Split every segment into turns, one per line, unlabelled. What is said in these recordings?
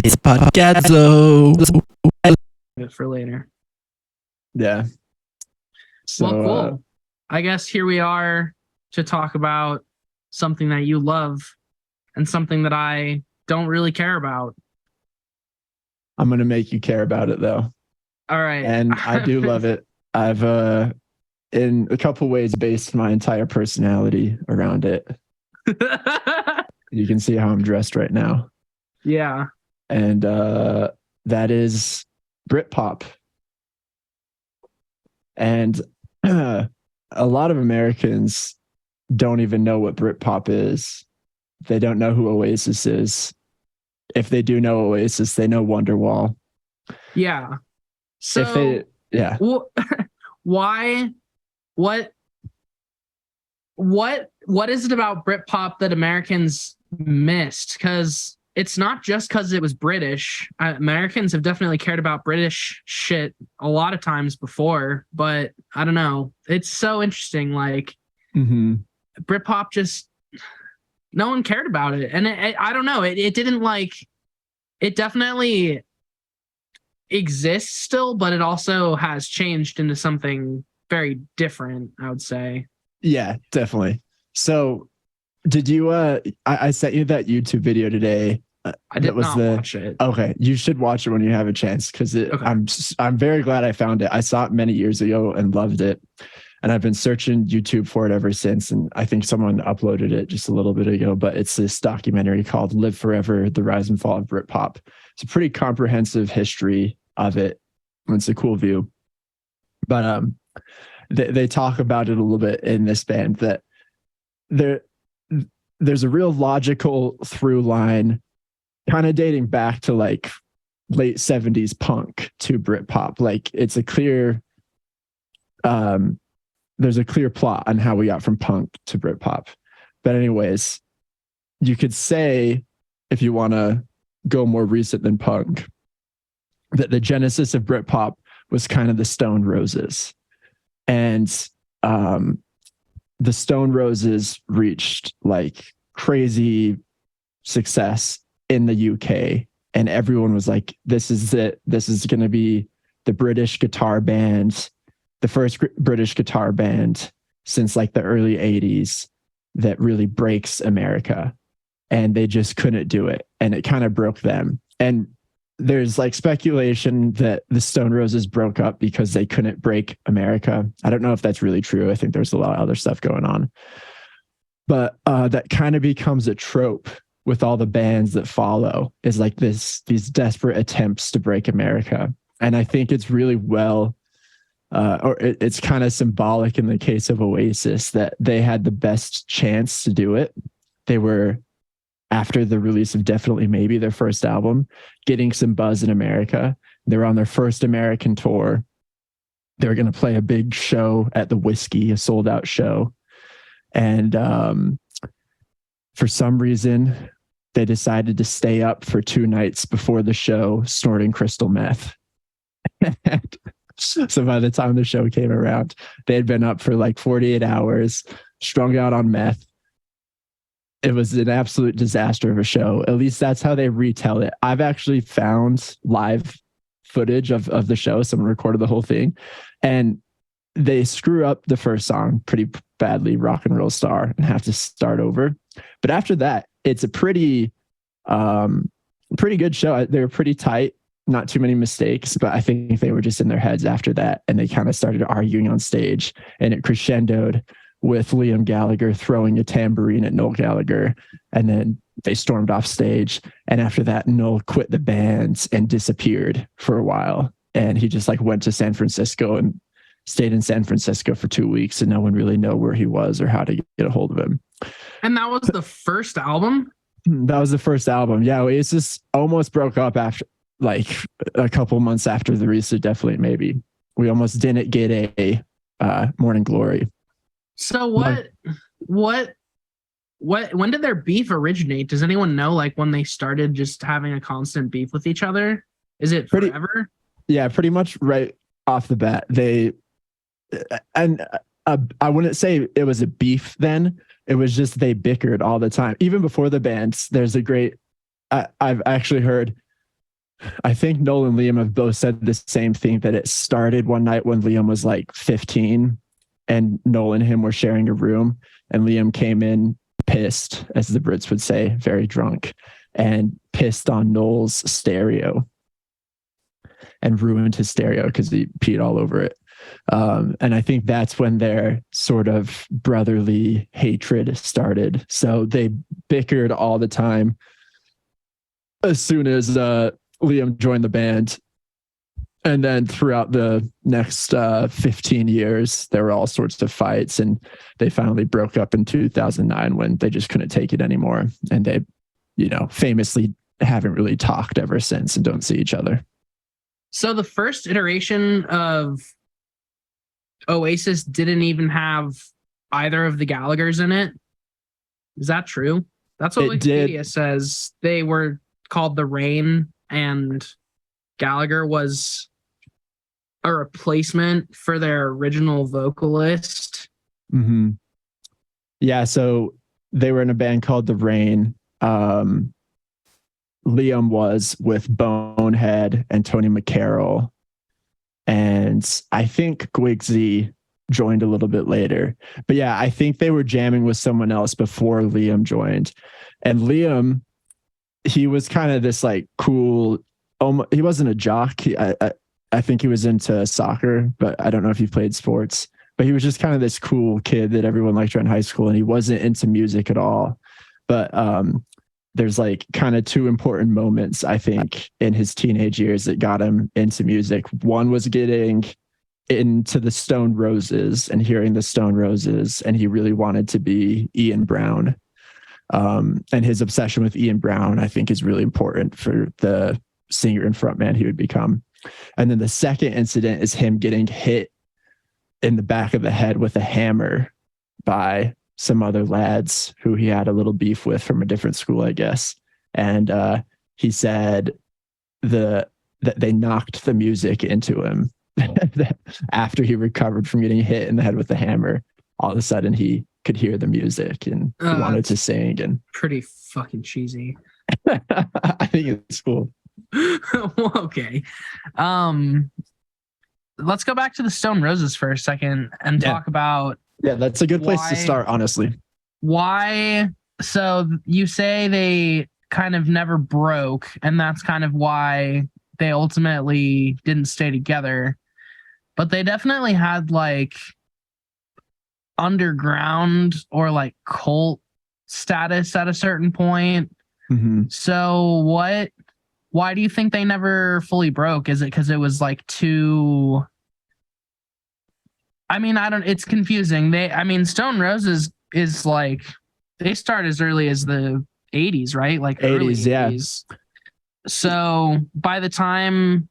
It's podcadzo.
For later.
Yeah. So,
Well, cool. I guess here we are to talk about something that you love and something that I don't really care about.
I'm going to make you care about it, though.
All right.
And I do love it. I've, in a couple ways, based my entire personality around it. You can see how I'm dressed right now.
Yeah.
And that is britpop. And a lot of Americans don't even know what britpop is. They don't know who Oasis is. If they do know Oasis, they know Wonderwall.
Yeah. So,
if they, yeah.
Why? What is it about Britpop that Americans missed? Because it's not just because it was British. Americans have definitely cared about British shit a lot of times before, but I don't know. It's so interesting. Like, Britpop just, no one cared about it. And I don't know. It didn't like, it definitely exists still, but it also has changed into something very different, I would say.
Yeah, definitely. So did you I sent you that YouTube video today.
I did not watch it.
Okay, you should watch it when you have a chance, because I'm very glad I found it. I saw it many years ago and loved it, and I've been searching YouTube for it ever since. And I think someone uploaded it just a little bit ago, but it's this documentary called Live Forever: The Rise and Fall of Britpop. It's a pretty comprehensive history of it. It's a cool view. But they talk about it a little bit in this band, that there's a real logical through line kind of dating back to like late 70s punk to Britpop. Like, it's a clear there's a clear plot on how we got from punk to Britpop. But anyways, you could say, if you want to go more recent than punk, that the genesis of Britpop was kind of the Stone Roses. And the Stone Roses reached like crazy success in the UK, and everyone was like, this is it. This is going to be the British guitar band, the first British guitar band since like the early 80s that really breaks America. And they just couldn't do it. And it kind of broke them. And there's like speculation that the Stone Roses broke up because they couldn't break America. I don't know if that's really true. I think there's a lot of other stuff going on. But that kind of becomes a trope with all the bands that follow, is like these desperate attempts to break America. And I think it's really it's kind of symbolic in the case of Oasis that they had the best chance to do it. They were, after the release of Definitely Maybe, their first album, getting some buzz in America. They were on their first American tour. They were going to play a big show at the Whiskey, a sold out show. And for some reason, they decided to stay up for 2 nights before the show, snorting crystal meth. So by the time the show came around, they had been up for like 48 hours, strung out on meth. It was an absolute disaster of a show. At least that's how they retell it. I've actually found live footage of the show. Someone recorded the whole thing, and they screw up the first song pretty badly, Rock and Roll Star, and have to start over. But after that, it's a pretty good show. They were pretty tight, not too many mistakes, but I think they were just in their heads after that, and they kind of started arguing on stage, and it crescendoed with Liam Gallagher throwing a tambourine at Noel Gallagher, and then they stormed off stage. And after that, Noel quit the band and disappeared for a while, and he just like went to San Francisco and stayed in San Francisco for 2 weeks, and no one really knew where he was or how to get a hold of him.
And that was the first album?
That was the first album. Yeah, Oasis almost broke up after, like, a couple months after the release of Definitely Maybe. We almost didn't get a Morning Glory.
So when did their beef originate? Does anyone know, like, when they started just having a constant beef with each other? Is it forever?
Yeah, pretty much right off the bat. I wouldn't say it was a beef then. It was just they bickered all the time. Even before the bands, there's a great, I've actually heard I think Noel and Liam have both said the same thing, that it started one night when Liam was like 15 and Noel and him were sharing a room, and Liam came in pissed, as the Brits would say, very drunk, and pissed on Noel's stereo and ruined his stereo because he peed all over it. And I think that's when their sort of brotherly hatred started. So they bickered all the time. As soon as Liam joined the band, and then throughout the next 15 years, there were all sorts of fights, and they finally broke up in 2009 when they just couldn't take it anymore. And they, famously haven't really talked ever since and don't see each other.
So the first iteration of Oasis didn't even have either of the Gallaghers in it. Is that true? That's what Wikipedia says. They were called The Rain, and Gallagher was a replacement for their original vocalist.
Mm-hmm. Yeah, so they were in a band called The Rain. Liam was with Bonehead and Tony McCarroll. And I think Guigsy joined a little bit later. But yeah, I think they were jamming with someone else before Liam joined. And Liam, he was kind of this like cool, he wasn't a jock. I think he was into soccer, but I don't know if he played sports. But he was just kind of this cool kid that everyone liked around high school, and he wasn't into music at all. But there's like kind of two important moments, I think, in his teenage years that got him into music. One was getting into the Stone Roses and hearing the Stone Roses, and he really wanted to be Ian Brown. And his obsession with Ian Brown, I think, is really important for the singer and frontman he would become. And then the second incident is him getting hit in the back of the head with a hammer by some other lads who he had a little beef with from a different school, I guess. And he said that they knocked the music into him. After he recovered from getting hit in the head with the hammer, all of a sudden he could hear the music and he wanted to sing. And
pretty fucking cheesy.
I think it's cool.
Well, okay. Let's go back to the Stone Roses for a second and talk about.
Yeah, that's a good place to start, honestly.
Why? So you say they kind of never broke, and that's kind of why they ultimately didn't stay together. But they definitely had like underground or like cult status at a certain point.
Mm-hmm.
So why do you think they never fully broke? Is it because it was like too... I mean, it's confusing. Stone Roses is like, they start as early as the 80s, right? Like
80s,
early 80s.
Yeah.
So by the time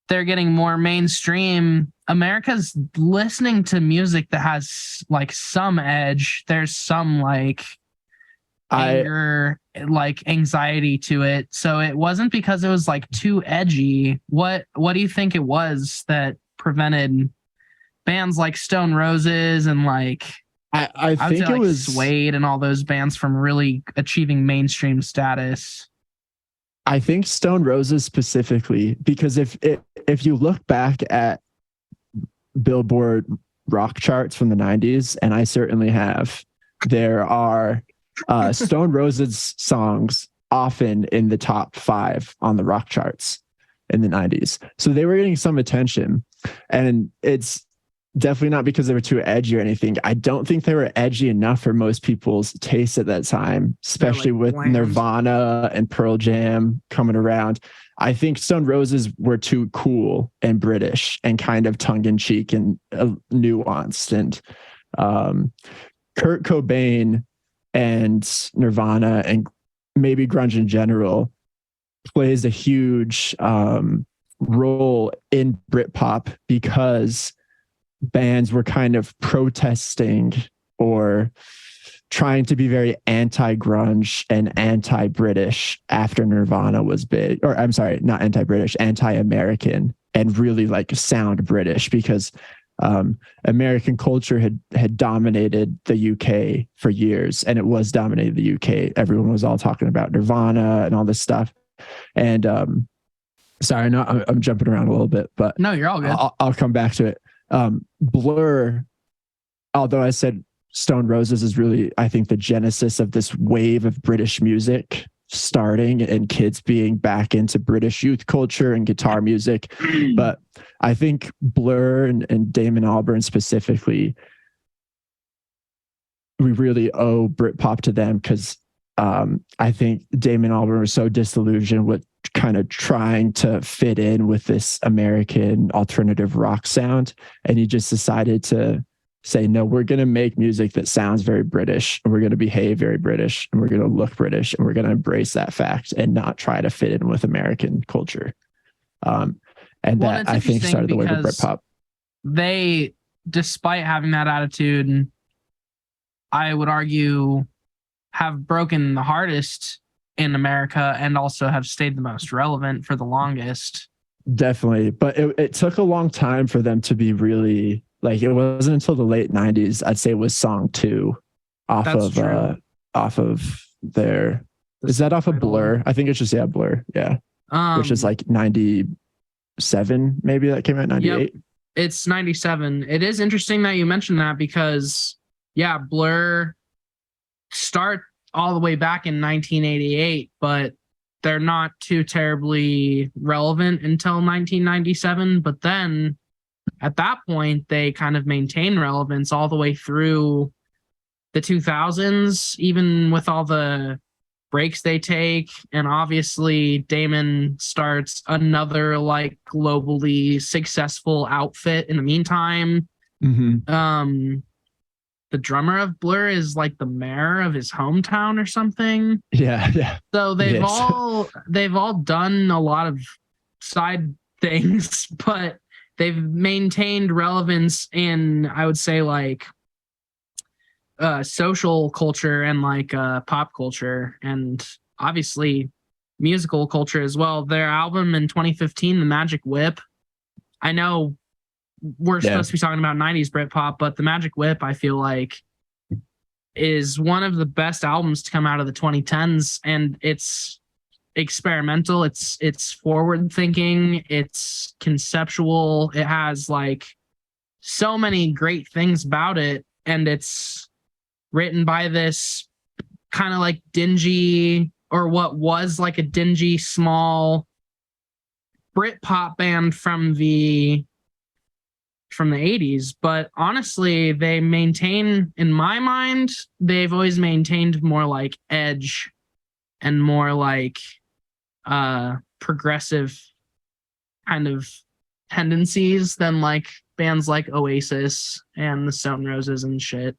they're getting more mainstream, America's listening to music that has like some edge. There's some like anger, like anxiety to it. So it wasn't because it was like too edgy. What do you think it was that prevented bands like Stone Roses and like
I think it was
Suede and all those bands from really achieving mainstream status?
I think Stone Roses specifically, because if you look back at Billboard rock charts from the 90s, and I certainly have, there are Stone Roses songs often in the top 5 on the rock charts in the 90s. So they were getting some attention, and it's definitely not because they were too edgy or anything. I don't think they were edgy enough for most people's taste at that time, especially with Nirvana and Pearl Jam coming around. I think Stone Roses were too cool and British and kind of tongue-in-cheek and nuanced. And Kurt Cobain and Nirvana and maybe grunge in general plays a huge role in Britpop because bands were kind of protesting or trying to be very anti-grunge and anti-British after Nirvana was big. Or I'm sorry, not anti-British, anti-American, and really like sound British, because American culture had dominated the UK for years, and it was dominating the UK. Everyone was all talking about Nirvana and all this stuff. And sorry, no, I'm jumping around a little bit, but
No, you're all good.
I'll come back to it. Blur, although I said Stone Roses is really, I think, the genesis of this wave of British music starting and kids being back into British youth culture and guitar music. But I think Blur and Damon Albarn specifically, we really owe Britpop to them because I think Damon Albarn was so disillusioned with kind of trying to fit in with this American alternative rock sound. And he just decided to say, no, we're going to make music that sounds very British, and we're going to behave very British, and we're going to look British, and we're going to embrace that fact and not try to fit in with American culture. And that, I think, started the wave of Britpop.
They, despite having that attitude, I would argue, have broken the hardest in America and also have stayed the most relevant for the longest.
Definitely. But it took a long time for them to be really, like, it wasn't until the late 90s, I'd say it was song 2 off of their, is that off of Blur? I think it's just, Blur. Yeah. Which is like 97, maybe that came out 98.
Yep. It's 97. It is interesting that you mentioned that because, Blur start all the way back in 1988, but they're not too terribly relevant until 1997. But then at that point, they kind of maintain relevance all the way through the 2000s, even with all the breaks they take. And obviously, Damon starts another like globally successful outfit in the meantime.
Mm-hmm.
The drummer of Blur is like the mayor of his hometown or something.
Yeah.
So they've all done a lot of side things, but they've maintained relevance in, I would say, like social culture and like pop culture, and obviously musical culture as well. Their album in 2015, The Magic Whip, I know we're supposed to be talking about 90s Britpop, but The Magic Whip, I feel like, is one of the best albums to come out of the 2010s. And it's experimental. It's forward thinking. It's conceptual. It has like so many great things about it. And it's written by this kind of like dingy, or what was like a dingy, small Britpop band from the 80s. But honestly, they maintain, in my mind, they've always maintained more like edge and more like progressive kind of tendencies than like bands like Oasis and the Stone Roses and shit.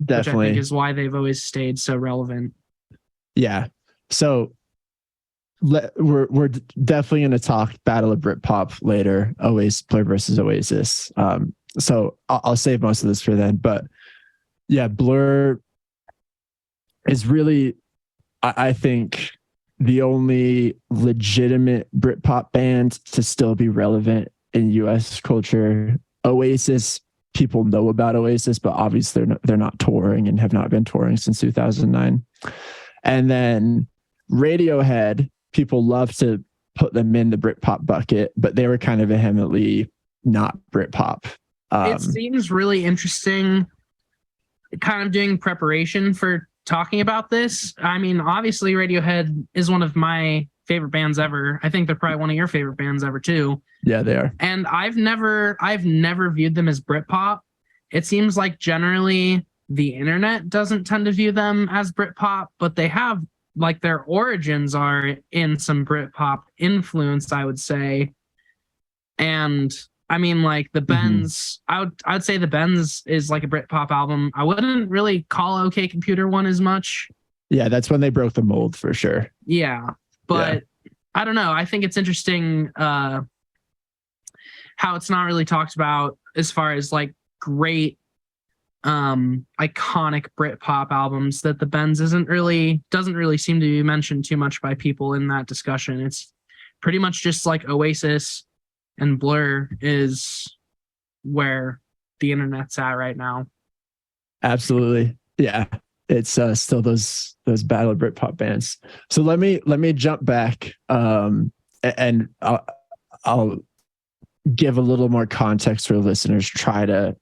Definitely.
Which I think is why they've always stayed so relevant.
Yeah. So we're definitely going to talk Battle of Britpop later, Oasis, Blur versus Oasis. So I'll save most of this for then. But Blur is really, I think, the only legitimate Britpop band to still be relevant in U.S. culture. Oasis, people know about Oasis, but obviously they're not touring and have not been touring since 2009. And then Radiohead, people love to put them in the Britpop bucket, but they were kind of vehemently not Britpop.
It seems really interesting, kind of doing preparation for talking about this. I mean, obviously Radiohead is one of my favorite bands ever. I think they're probably one of your favorite bands ever too.
Yeah, they are.
And I've never viewed them as Britpop. It seems like generally the internet doesn't tend to view them as Britpop, but they have, like, their origins are in some Britpop influence, I would say. And I mean, like, the Bends, I'd say the Bends is like a Britpop album. I wouldn't really call OK Computer one as much.
Yeah, that's when they broke the mold for sure.
Yeah, but I don't know. I think it's interesting how it's not really talked about as far as like great iconic Britpop albums, that the Bends doesn't really seem to be mentioned too much by people in that discussion. It's pretty much just like Oasis and Blur is where the internet's at right now.
Absolutely. Yeah. It's still those Battle of Britpop bands. So let me jump back. and I'll give a little more context for listeners, try to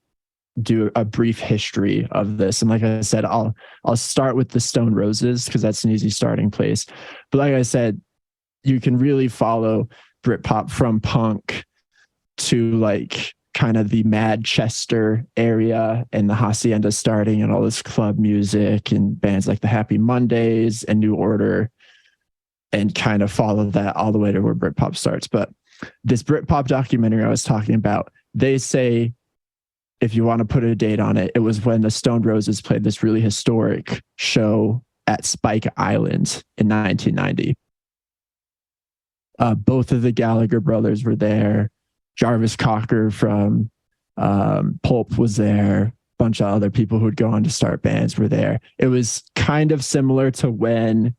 do a brief history of this. And like I said, I'll start with the Stone Roses because that's an easy starting place. But like I said, you can really follow Britpop from punk to like kind of the Manchester area and the Hacienda starting and all this club music and bands like the Happy Mondays and New Order, and kind of follow that all the way to where Britpop starts. But this Britpop documentary I was talking about, they say, if you want to put a date on it, it was when the Stone Roses played this really historic show at Spike Island in 1990. Both of the Gallagher brothers were there. Jarvis Cocker from Pulp was there. A bunch of other people who would go on to start bands were there. It was kind of similar to when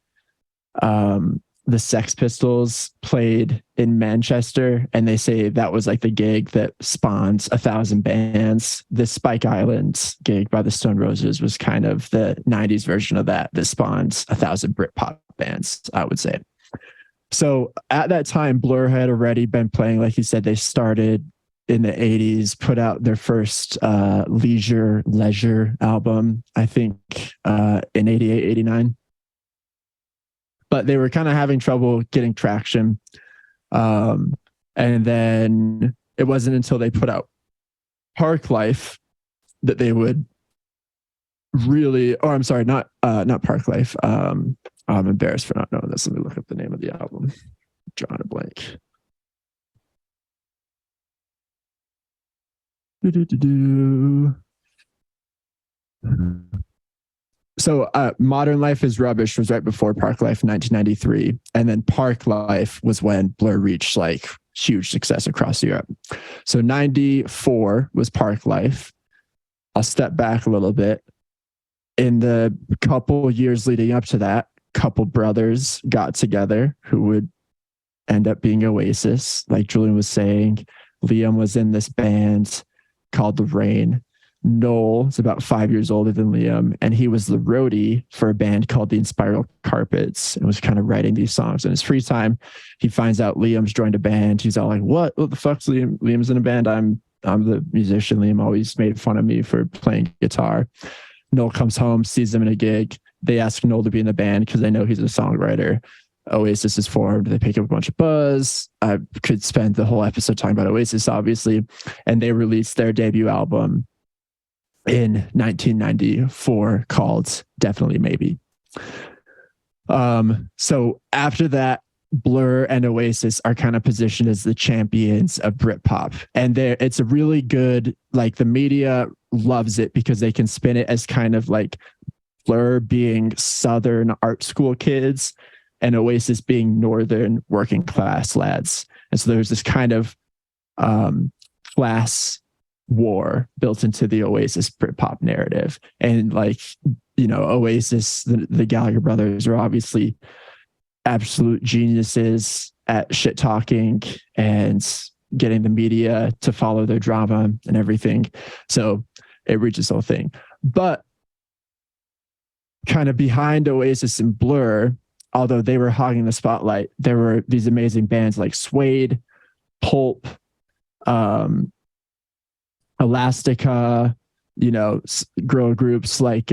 the Sex Pistols played in Manchester, and they say that was like the gig that spawns 1,000 bands. This Spike Island gig by the Stone Roses was kind of the 90s version of that spawns 1,000 Britpop bands, I would say. So at that time, Blur had already been playing. Like you said, they started in the 80s, put out their first Leisure album, I think in 88, 89. But they were kind of having trouble getting traction. And then it wasn't until they put out Park Life that they would really, or I'm sorry, not Park Life. I'm embarrassed for not knowing this. Let me look up the name of the album. Drawing a blank. So Modern Life is Rubbish was right before Park Life in 1993. And then Park Life was when Blur reached like huge success across Europe. So 94 was Park Life. I'll step back a little bit. In the couple years leading up to that, couple brothers got together who would end up being Oasis. Like Julian was saying, Liam was in this band called The Rain. Noel is about 5 years older than Liam, and he was the roadie for a band called the Inspiral Carpets and was kind of writing these songs in his free time. He finds out Liam's joined a band. He's all like, what the fuck's Liam? Liam's in a band. I'm the musician. Liam always made fun of me for playing guitar. Noel comes home, sees him in a gig. They ask Noel to be in the band because they know he's a songwriter. Oasis is formed. They pick up a bunch of buzz. I could spend the whole episode talking about Oasis, obviously. And they released their debut album in 1994 called Definitely Maybe. So after that, Blur and Oasis are kind of positioned as the champions of Britpop. And it's a really good, like the media loves it because they can spin it as kind of like Blur being Southern art school kids and Oasis being Northern working class lads. And so there's this kind of class war built into the Oasis Britpop narrative. And like, you know, Oasis, the Gallagher brothers are obviously absolute geniuses at shit talking and getting the media to follow their drama and everything. So it reaches the whole thing. But kind of behind Oasis and Blur, although they were hogging the spotlight, there were these amazing bands like Suede, Pulp, Elastica, you know, girl groups like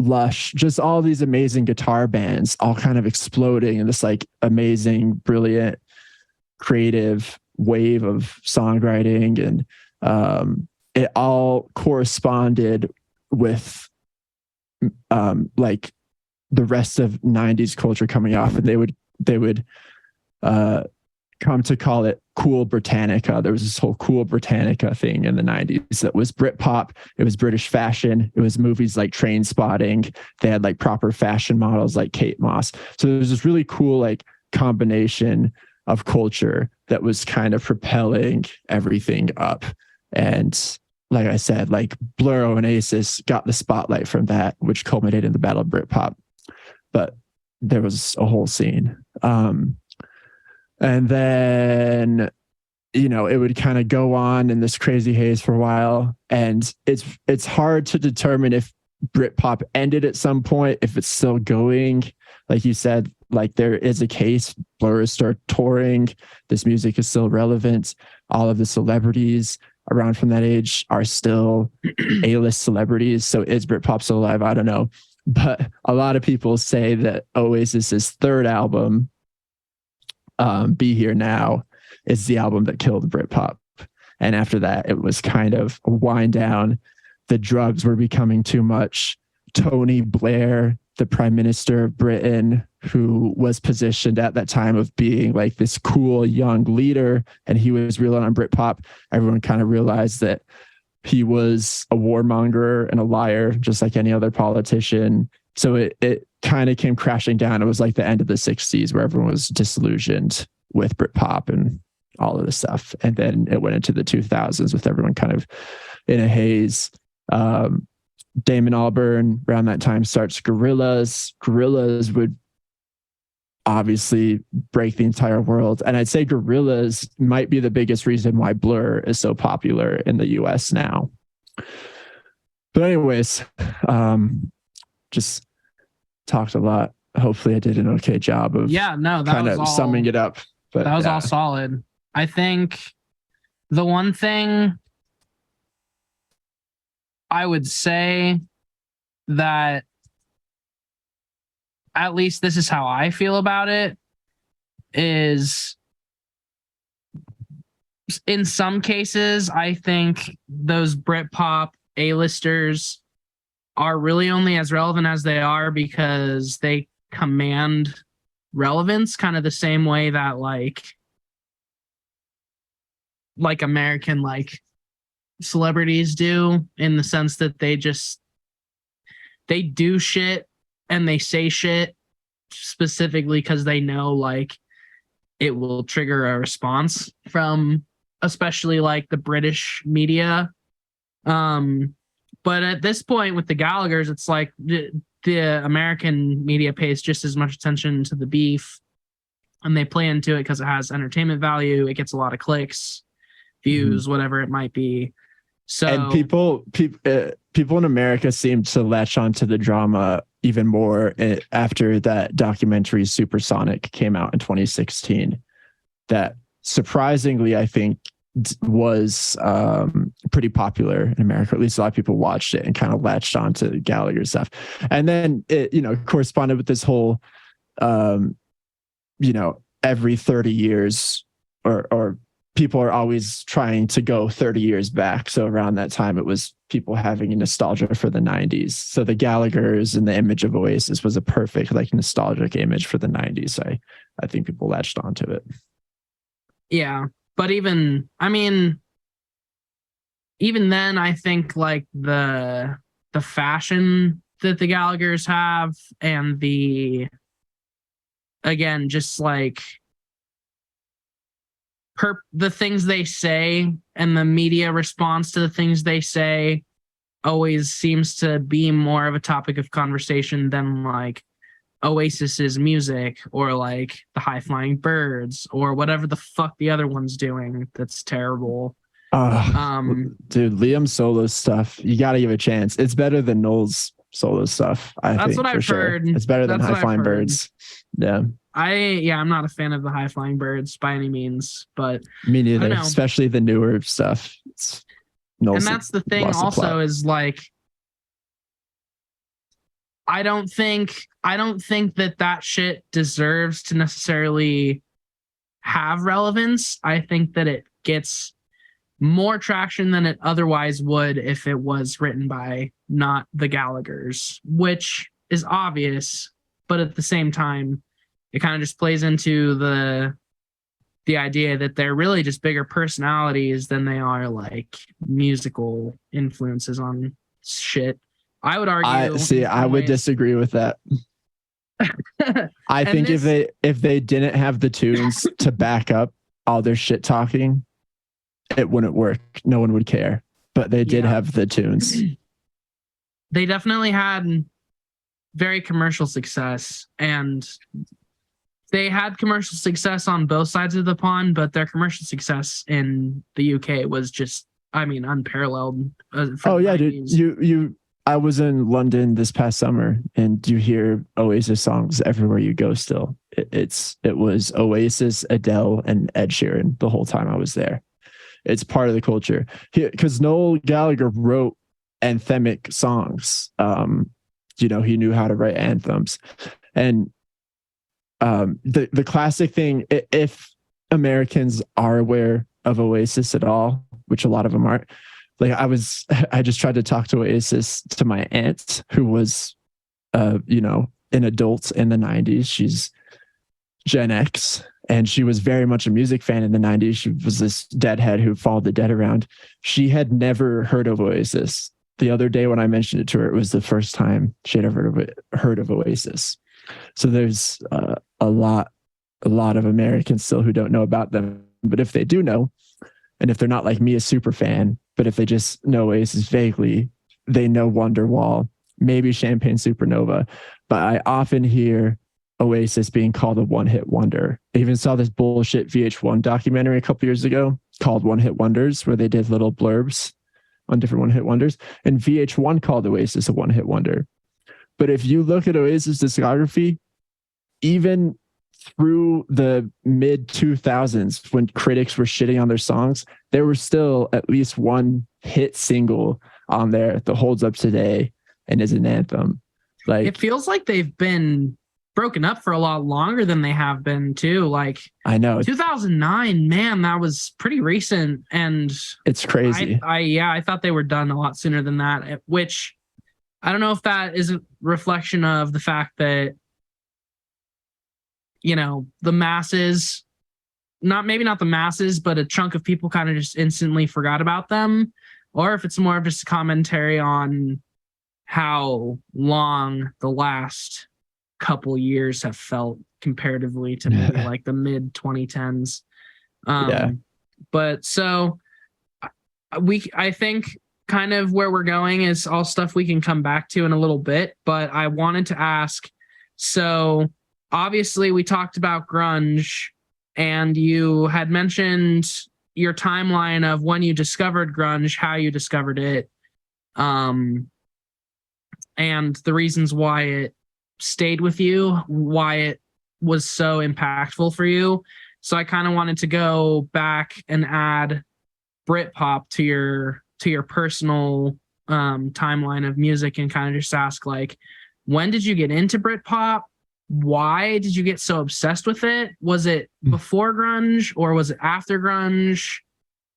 Lush, just all these amazing guitar bands all kind of exploding in this like amazing, brilliant, creative wave of songwriting. And it all corresponded with like the rest of 90s culture coming off, and they would come to call it cool Britannica. There was this whole cool Britannica thing in the 90s that was Britpop. It was British fashion. It was movies like Train Spotting. They had like proper fashion models like Kate Moss. So there was this really cool like combination of culture that was kind of propelling everything up. And like I said, like Blur and Oasis got the spotlight from that, which culminated in the Battle of Britpop. But there was a whole scene. And then, you know, it would kind of go on in this crazy haze for a while. And it's hard to determine if Britpop ended at some point, if it's still going, like you said, like there is a case, Blur start touring, this music is still relevant. All of the celebrities around from that age are still A-list celebrities. So is Britpop still alive? I don't know. But a lot of people say that Oasis's third album, Be Here Now, is the album that killed Britpop. And after that, it was kind of a wind down. The drugs were becoming too much. Tony Blair, the Prime Minister of Britain, who was positioned at that time of being like this cool young leader, and he was reeling on Britpop, everyone kind of realized that he was a warmonger and a liar, just like any other politician. So it kind of came crashing down. It was like the end of the 60s where everyone was disillusioned with Britpop and all of this stuff. And then it went into the 2000s with everyone kind of in a haze. Damon Albarn around that time starts Gorillaz. Gorillaz would obviously break the entire world. And I'd say Gorillaz might be the biggest reason why Blur is so popular in the US now. But anyways, just talked a lot. Hopefully I did an okay job of kind of summing it up. But
that was all solid. I think the one thing I would say that, at least this is how I feel about it, is in some cases, I think those Britpop A-listers are really only as relevant as they are because they command relevance, kind of the same way that like American celebrities do, in the sense that they do shit and they say shit specifically because they know like it will trigger a response from especially like the British media. But at this point with the Gallaghers, it's like the American media pays just as much attention to the beef, and they play into it because it has entertainment value. It gets a lot of clicks, views, whatever it might be. So, and
people in America seem to latch onto the drama even more after that documentary Supersonic came out in 2016. That surprisingly, I think, was pretty popular in America. At least a lot of people watched it and kind of latched onto Gallagher stuff. And then it, corresponded with this whole, every 30 years or people are always trying to go 30 years back. So around that time, it was people having a nostalgia for the 90s. So the Gallaghers and the image of Oasis was a perfect nostalgic image for the 90s. I think people latched onto it.
Yeah. But even then, I think like the fashion that the Gallaghers have, and the things they say and the media response to the things they say always seems to be more of a topic of conversation than like Oasis's music or like the High Flying Birds or whatever the fuck the other one's doing that's terrible.
Dude, Liam's solo stuff, you got to give it a chance. It's better than Noel's solo stuff. That's what I've heard. It's better than High Flying Birds. Yeah.
I'm not a fan of the High Flying Birds by any means, but
me neither, especially the newer stuff.
And that's the thing also is like, I don't think that shit deserves to necessarily have relevance. I think that it gets more traction than it otherwise would if it was written by not the Gallaghers, which is obvious, but at the same time, it kind of just plays into the idea that they're really just bigger personalities than they are like musical influences on shit. I would argue.
I would disagree with that. I think if they didn't have the tunes to back up all their shit talking, it wouldn't work. No one would care. But they did have the tunes.
They definitely had very commercial success, and they had commercial success on both sides of the pond, but their commercial success in the UK was just, unparalleled.
Dude. I was in London this past summer, and you hear Oasis songs everywhere you go. Still, it was Oasis, Adele, and Ed Sheeran the whole time I was there. It's part of the culture because Noel Gallagher wrote anthemic songs. He knew how to write anthems, and the classic thing. If Americans are aware of Oasis at all, which a lot of them aren't. Like I just tried to talk to Oasis to my aunt who was, an adult in the 90s. She's Gen X, and she was very much a music fan in the 90s. She was this deadhead who followed the Dead around. She had never heard of Oasis. The other day when I mentioned it to her, it was the first time she had ever heard of Oasis. So there's a lot of Americans still who don't know about them. But if they do know, and if they're not like me, a super fan, but if they just know Oasis vaguely, they know Wonderwall, maybe Champagne Supernova. But I often hear Oasis being called a one-hit wonder. I even saw this bullshit VH1 documentary a couple years ago called One Hit Wonders, where they did little blurbs on different one-hit wonders. And VH1 called Oasis a one-hit wonder. But if you look at Oasis discography, even through the mid 2000s, when critics were shitting on their songs, there was still at least one hit single on there that holds up today and is an anthem. Like,
it feels like they've been broken up for a lot longer than they have been too. Like,
I know
2009, man, that was pretty recent, and
it's crazy.
I thought they were done a lot sooner than that. Which I don't know if that is a reflection of the fact that, the masses, maybe not the masses, but a chunk of people kind of just instantly forgot about them, or if it's more of just a commentary on how long the last couple years have felt comparatively to maybe like the mid 2010s. But so I think kind of where we're going is all stuff we can come back to in a little bit, but I wanted to ask, so obviously we talked about grunge, and you had mentioned your timeline of when you discovered grunge, how you discovered it, and the reasons why it stayed with you, why it was so impactful for you. So I kind of wanted to go back and add Britpop to your personal timeline of music, and kind of just ask, like, when did you get into Britpop? Why did you get so obsessed with it? Was it before grunge or was it after grunge?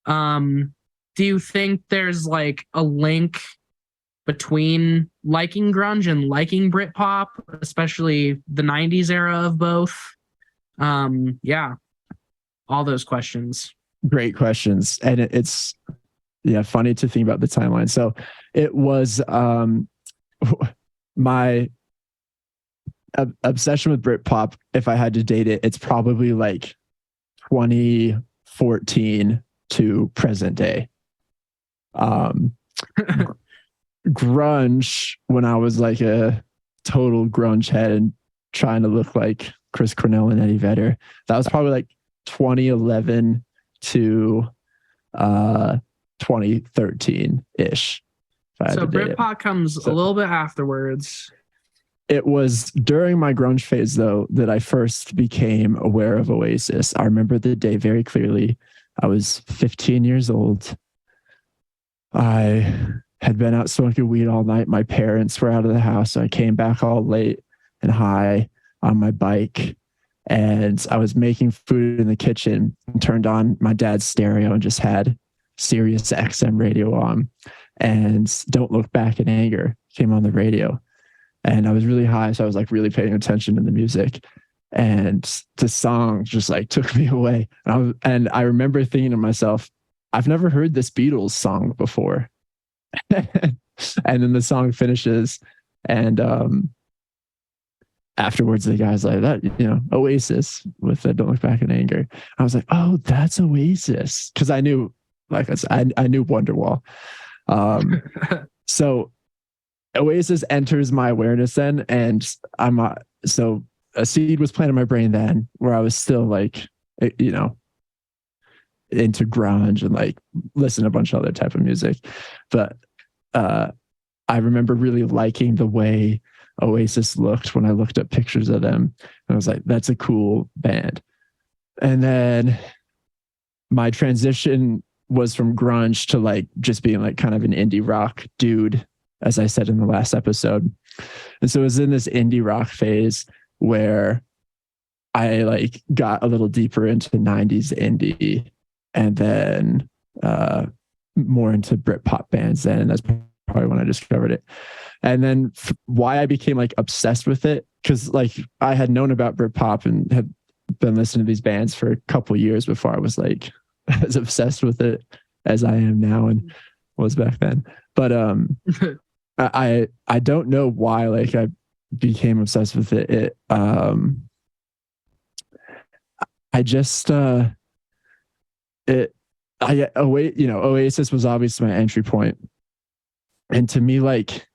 Do you think there's like a link between liking grunge and liking Britpop, especially the 90s era of both? All those questions.
Great questions. And it's funny to think about the timeline. So it was my obsession with Britpop. If I had to date it, it's probably like 2014 to present day. Grunge, when I was like a total grunge head and trying to look like Chris Cornell and Eddie Vedder, that was probably like 2011 to 2013 ish.
So Britpop comes a little bit afterwards.
It was during my grunge phase, though, that I first became aware of Oasis. I remember the day very clearly. I was 15 years old. I had been out smoking weed all night. My parents were out of the house, so I came back all late and high on my bike. And I was making food in the kitchen and turned on my dad's stereo and just had Sirius XM radio on. And Don't Look Back in Anger came on the radio. And I was really high, so I was like really paying attention to the music. And the song just like took me away. And I remember thinking to myself, I've never heard this Beatles song before. And then the song finishes, and afterwards the guy's like, that, Oasis with Don't Look Back in Anger. I was like, oh, that's Oasis. Because I knew, like I said, I knew Wonderwall. So Oasis enters my awareness then, and so a seed was planted in my brain then, where I was still like, into grunge and like listen to a bunch of other type of music. But I remember really liking the way Oasis looked when I looked at pictures of them. I was like, that's a cool band. And then my transition was from grunge to like just being like kind of an indie rock dude, as I said in the last episode. And so it was in this indie rock phase where I like got a little deeper into 90s indie, and then more into Britpop bands then. And that's probably when I discovered it. And then why I became like obsessed with it, because like I had known about Britpop and had been listening to these bands for a couple years before I was like as obsessed with it as I am now and was back then. But I don't know why like I became obsessed with it. I just Oasis was obviously my entry point. And to me, like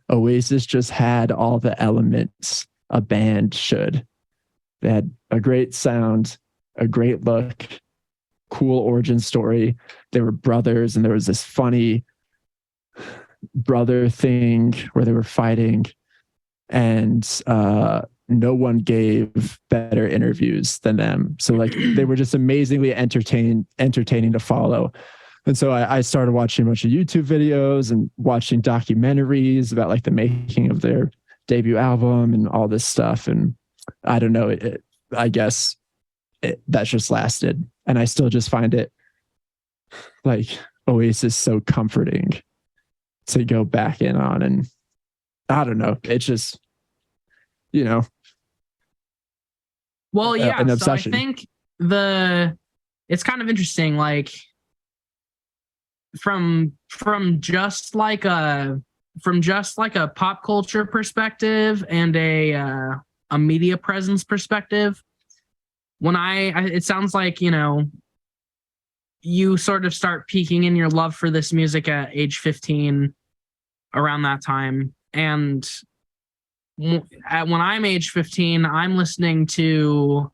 Oasis just had all the elements a band should. They had a great sound, a great look, cool origin story. They were brothers, and there was this funny brother thing where they were fighting, and no one gave better interviews than them. So like they were just amazingly entertaining to follow. And so I started watching a bunch of YouTube videos and watching documentaries about like the making of their debut album and all this stuff. And I don't know, I guess that just lasted. And I still just find it like Oasis so comforting to go back in on. And I don't know, it's just,
well, yeah.
an
So I
obsession.
think it's kind of interesting, like from just like a pop culture perspective and a media presence perspective. When it sounds like, you sort of start peaking in your love for this music at age 15, around that time. And when I'm age 15, I'm listening to,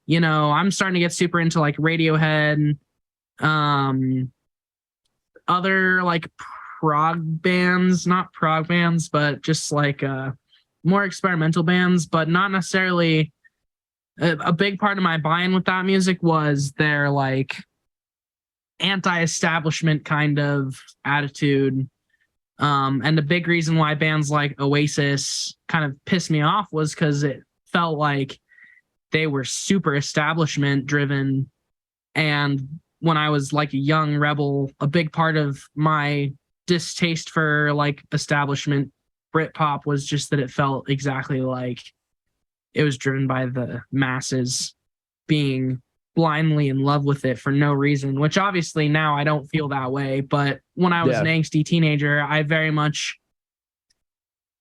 I'm starting to get super into like Radiohead, other like not prog bands, but just like more experimental bands, but not necessarily. A big part of my buy-in with that music was their like anti-establishment kind of attitude. And the big reason why bands like Oasis kind of pissed me off was because it felt like they were super establishment driven. And when I was like a young rebel, a big part of my distaste for like establishment Britpop was just that it felt exactly like it was driven by the masses being blindly in love with it for no reason, which obviously now I don't feel that way. But when I was an angsty teenager, I very much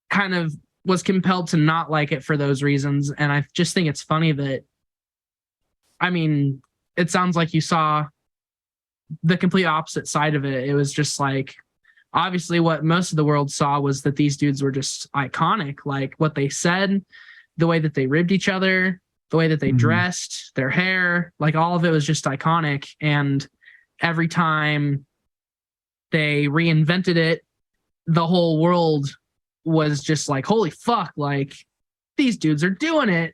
kind of was compelled to not like it for those reasons. And I just think it's funny that, I mean, it sounds like you saw the complete opposite side of it. It was just like, obviously what most of the world saw was that these dudes were just iconic, like what they said, the way that they ribbed each other, the way that they dressed, their hair, like all of it was just iconic. And every time they reinvented it, the whole world was just like, holy fuck, like these dudes are doing it.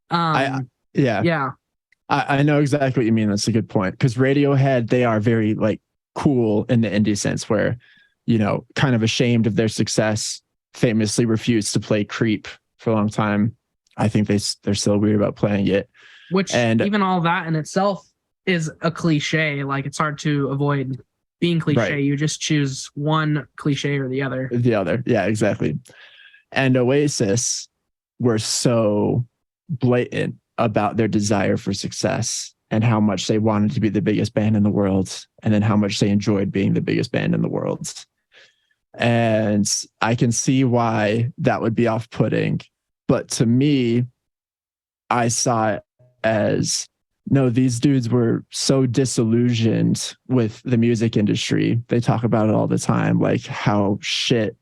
I know exactly what you mean. That's a good point. Because Radiohead, they are very like cool in the indie sense where, kind of ashamed of their success, famously refused to play Creep for a long time. I think they're still weird about playing it.
Which, and even all that in itself is a cliche. Like it's hard to avoid being cliche. Right. You just choose one cliche or the other.
Yeah, exactly. And Oasis were so blatant about their desire for success and how much they wanted to be the biggest band in the world, and then how much they enjoyed being the biggest band in the world. And I can see why that would be off-putting. But to me, I saw it as, no, these dudes were so disillusioned with the music industry. They talk about it all the time, like how shit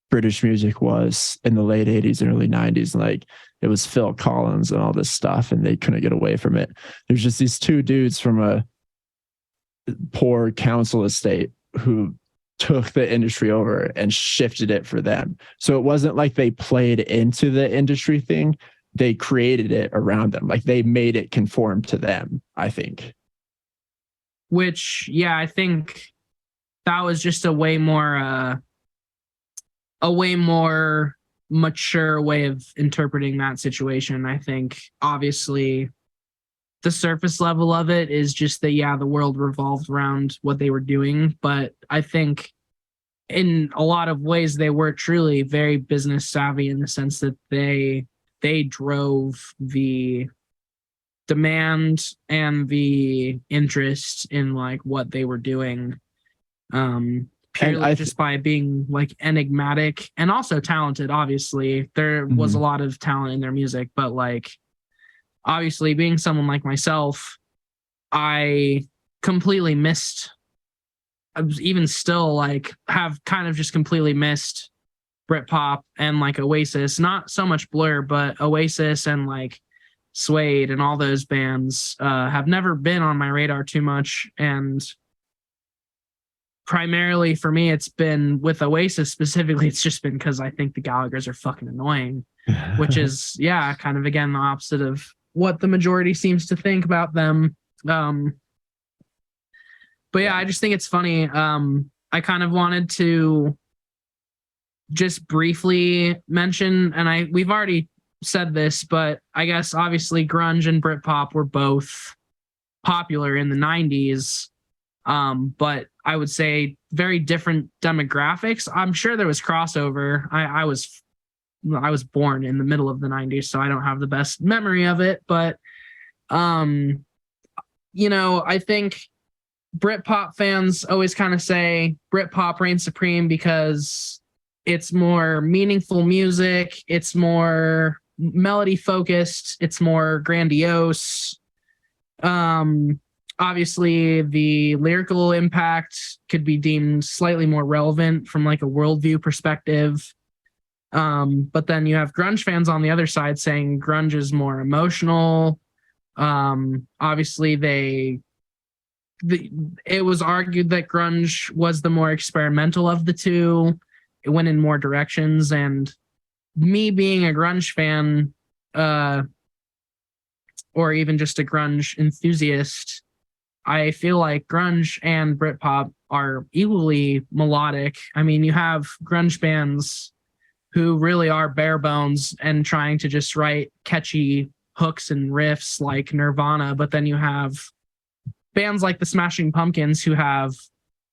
British music was in the late 80s and early 90s. Like it was Phil Collins and all this stuff, and they couldn't get away from it. There's just these two dudes from a poor council estate who took the industry over and shifted it for them. So it wasn't like they played into the industry thing. They created it around them. Like they made it conform to them, I think.
Which, yeah, I think that was just a way more mature way of interpreting that situation. I think obviously the surface level of it is just that, yeah, the world revolved around what they were doing. But I think in a lot of ways, they were truly very business savvy in the sense that they drove the demand and the interest in like what they were doing, purely just by being like enigmatic and also talented. Obviously, there was a lot of talent in their music, but like obviously being someone like myself, I completely missed. I was even still like have kind of just completely missed Britpop and like Oasis. Not so much Blur, but Oasis and like Suede and all those bands have never been on my radar too much. And primarily for me, it's been with Oasis specifically. It's just been because I think the Gallaghers are fucking annoying, which is, yeah, kind of again the opposite of what the majority seems to think about them. But yeah, I just think it's funny. I kind of wanted to just briefly mention, and we've already said this, but I guess obviously grunge and Britpop were both popular in the 90s. But I would say very different demographics. I'm sure there was crossover. I was born in the middle of the 90s, so I don't have the best memory of it. But, I think Britpop fans always kind of say Britpop reigns supreme because it's more meaningful music. It's more melody focused. It's more grandiose. Obviously, the lyrical impact could be deemed slightly more relevant from like a worldview perspective. But then you have grunge fans on the other side saying grunge is more emotional. Obviously, it was argued that grunge was the more experimental of the two. It went in more directions, and me being a grunge fan, or even just a grunge enthusiast, I feel like grunge and Britpop are equally melodic. I mean, you have grunge bands who really are bare bones and trying to just write catchy hooks and riffs like Nirvana, but then you have bands like the Smashing Pumpkins who have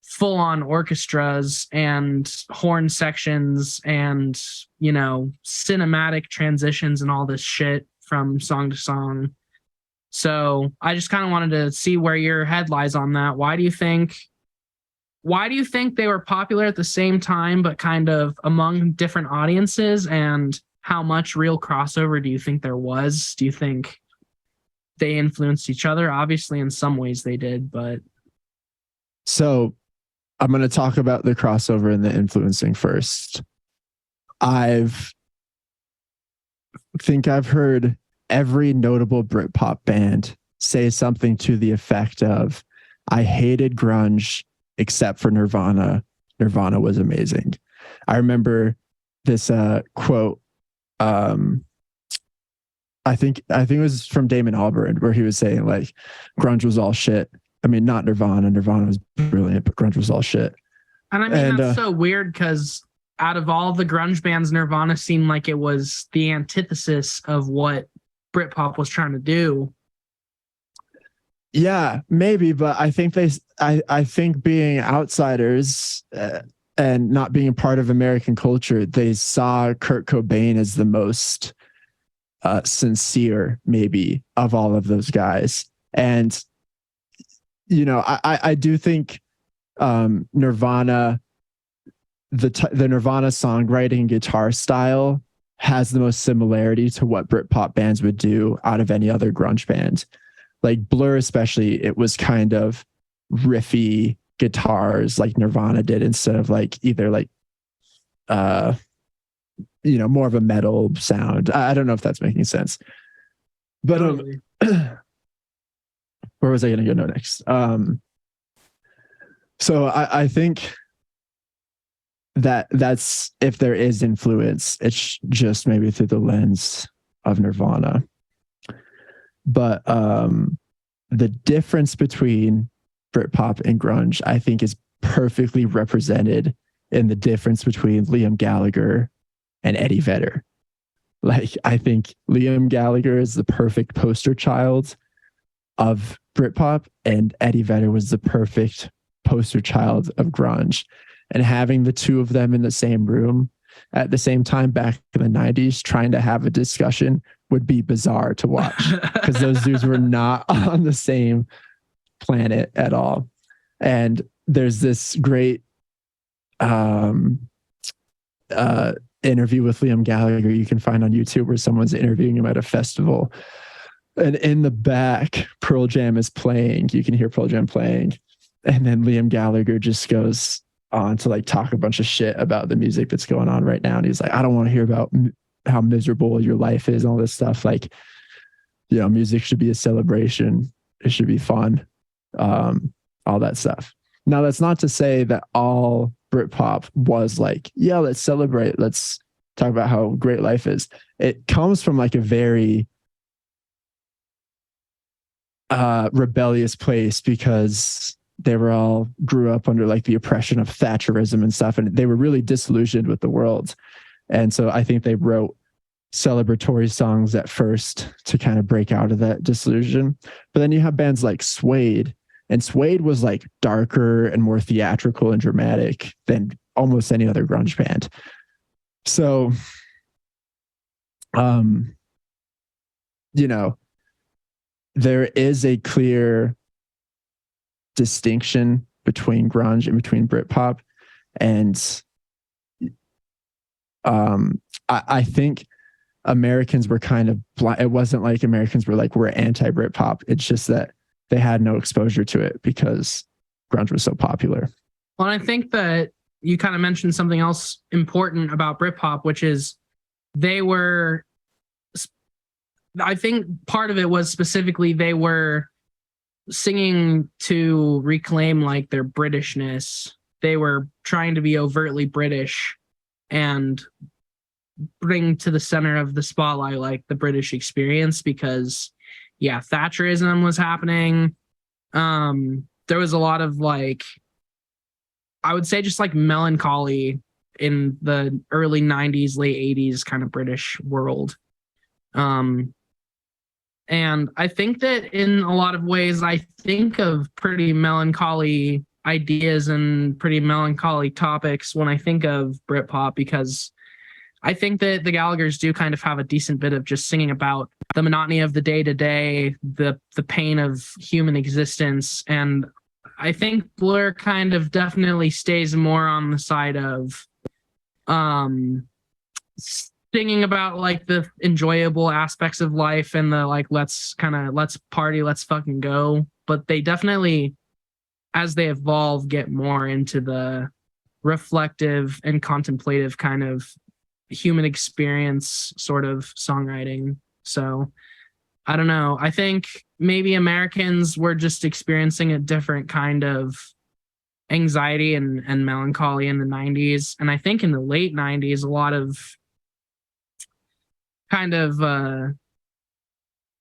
full-on orchestras and horn sections and, cinematic transitions and all this shit from song to song. So I just kind of wanted to see where your head lies on that. Why do you think they were popular at the same time, but kind of among different audiences? And how much real crossover do you think there was? Do you think they influenced each other? Obviously, in some ways they did, but.
So I'm going to talk about the crossover and the influencing first. I've heard every notable Britpop band say something to the effect of, I hated grunge except for Nirvana. Nirvana was amazing. I remember this quote. I think it was from Damon Albarn, where he was saying like grunge was all shit. I mean, not Nirvana. Nirvana was brilliant, but grunge was all shit.
And I mean, that's so weird because out of all the grunge bands, Nirvana seemed like it was the antithesis of what Britpop was trying to do.
Yeah, maybe, but I think I think being outsiders and not being a part of American culture, they saw Kurt Cobain as the most sincere, maybe, of all of those guys. And I do think Nirvana, the Nirvana songwriting guitar style has the most similarity to what Britpop bands would do out of any other grunge band. Like Blur, especially, it was kind of riffy guitars like Nirvana did, instead of like either like more of a metal sound. I don't know if that's making sense. But
Totally.
Where was I going to go next? So I think that's if there is influence, it's just maybe through the lens of Nirvana. But the difference between Britpop and grunge, I think, is perfectly represented in the difference between Liam Gallagher and Eddie Vedder. Like, I think Liam Gallagher is the perfect poster child of Britpop, and Eddie Vedder was the perfect poster child of grunge. And having the two of them in the same room at the same time back in the 90s trying to have a discussion would be bizarre to watch, because those dudes were not on the same planet at all. And there's this great interview with Liam Gallagher you can find on YouTube where someone's interviewing him at a festival. And in the back, Pearl Jam is playing. You can hear Pearl Jam playing. And then Liam Gallagher just goes on to like talk a bunch of shit about the music that's going on right now. And he's like, I don't want to hear about how miserable your life is and all this stuff. Like, you know, music should be a celebration. It should be fun. All that stuff. Now, that's not to say that all Britpop was like, yeah, let's celebrate. Let's talk about how great life is. It comes from like a very rebellious place, because they were all grew up under like the oppression of Thatcherism and stuff, and they were really disillusioned with the world. And so I think they wrote celebratory songs at first to kind of break out of that disillusion. But then you have bands like Suede, and Suede was like darker and more theatrical and dramatic than almost any other grunge band. So, you know, there is a clear distinction between grunge and between Britpop. And I think Americans were kind of blind. It wasn't like Americans were like, we're anti-Britpop. It's just that they had no exposure to it because grunge was so popular.
Well, I think that you kind of mentioned something else important about Britpop, which is they were, I think part of it was specifically they were singing to reclaim like their Britishness. They were trying to be overtly British and bring to the center of the spotlight like the British experience, because yeah, Thatcherism was happening. There was a lot of like, I would say just like melancholy in the early 90s, late 80s kind of British world. And I think that in a lot of ways, I think of pretty melancholy ideas and pretty melancholy topics when I think of Britpop, because I think that the Gallaghers do kind of have a decent bit of just singing about the monotony of the day-to-day, the pain of human existence. And I think Blur kind of definitely stays more on the side of singing about like the enjoyable aspects of life and the like, let's party, let's fucking go. But they definitely, as they evolve, get more into the reflective and contemplative kind of human experience sort of songwriting. So I don't know. I think maybe Americans were just experiencing a different kind of anxiety and melancholy in the 90s. And I think in the late 90s, a lot of kind of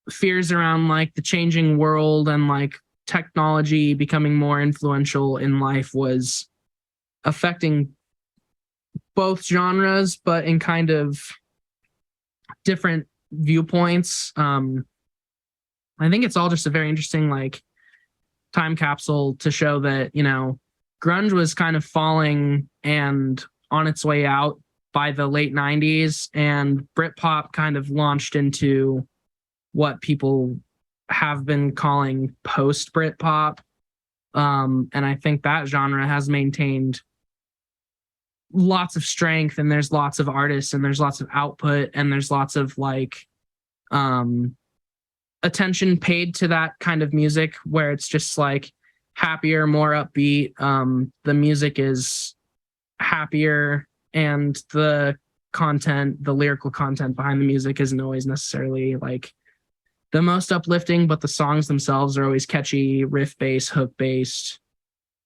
fears around like the changing world and like technology becoming more influential in life was affecting both genres, but in kind of different viewpoints. I think it's all just a very interesting like time capsule to show that, you know, grunge was kind of falling and on its way out by the late 90s, and Britpop kind of launched into what people have been calling post Britpop. And I think that genre has maintained lots of strength, and there's lots of artists and there's lots of output and there's lots of like attention paid to that kind of music where it's just like happier, more upbeat. The music is happier, and the content, the lyrical content behind the music isn't always necessarily like the most uplifting, but the songs themselves are always catchy, riff based, hook based.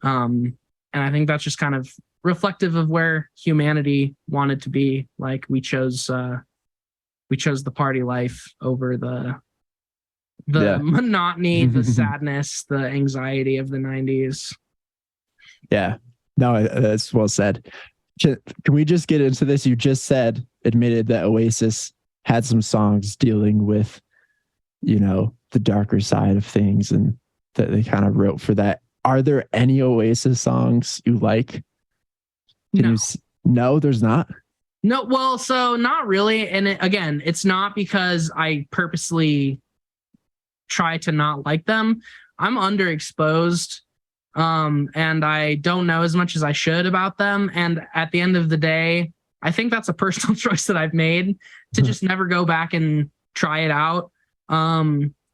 And I think that's just kind of reflective of where humanity wanted to be. Like we chose the party life over the monotony, the sadness, the anxiety of the 90s.
Yeah, no, that's well said. Can we just get into this? You just admitted that Oasis had some songs dealing with, the darker side of things, and that they kind of wrote for that. Are there any Oasis songs you like? No, there's not.
No, well, so not really. And again, it's not because I purposely try to not like them. I'm underexposed, and I don't know as much as I should about them. And at the end of the day, I think that's a personal choice that I've made to just never go back and try it out.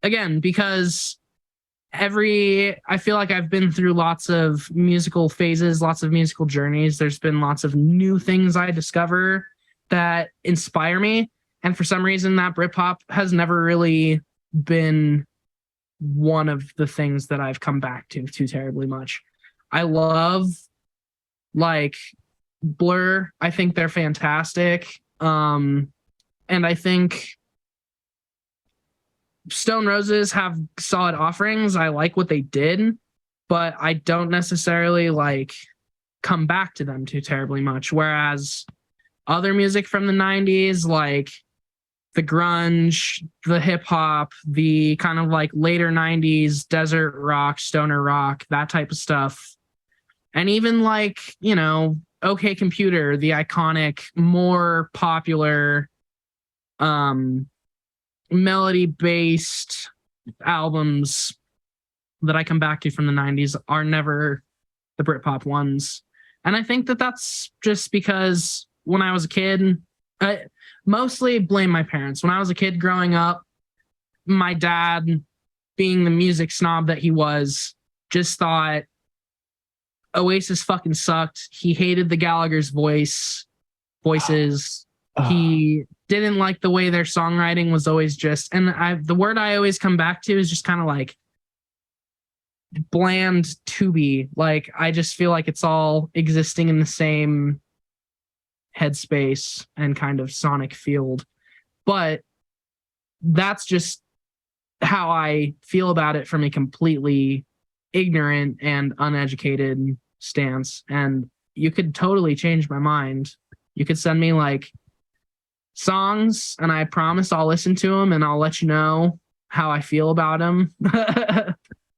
Again, because I feel like I've been through lots of musical phases, lots of musical journeys. There's been lots of new things I discover that inspire me. And for some reason, that Britpop has never really been one of the things that I've come back to too terribly much. I love like Blur. I think they're fantastic. And I think Stone Roses have solid offerings. I like what they did, but I don't necessarily like come back to them too terribly much. Whereas other music from the 90s, like the grunge, the hip hop, the kind of like later 90s desert rock, stoner rock, that type of stuff. And even like, OK Computer, the iconic, more popular, melody-based albums that I come back to from the 90s are never the Britpop ones. And I think that that's just because when I was a kid, I mostly blame my parents. When I was a kid growing up, my dad, being the music snob that he was, just thought Oasis fucking sucked. He hated the Gallagher's voices. He didn't like the way their songwriting was always just, and the word I always come back to is just kind of like bland tubey. Like I just feel like it's all existing in the same headspace and kind of sonic field. But that's just how I feel about it from a completely ignorant and uneducated stance. And you could totally change my mind. You could send me like songs and I promise I'll listen to them and I'll let you know how I feel about them.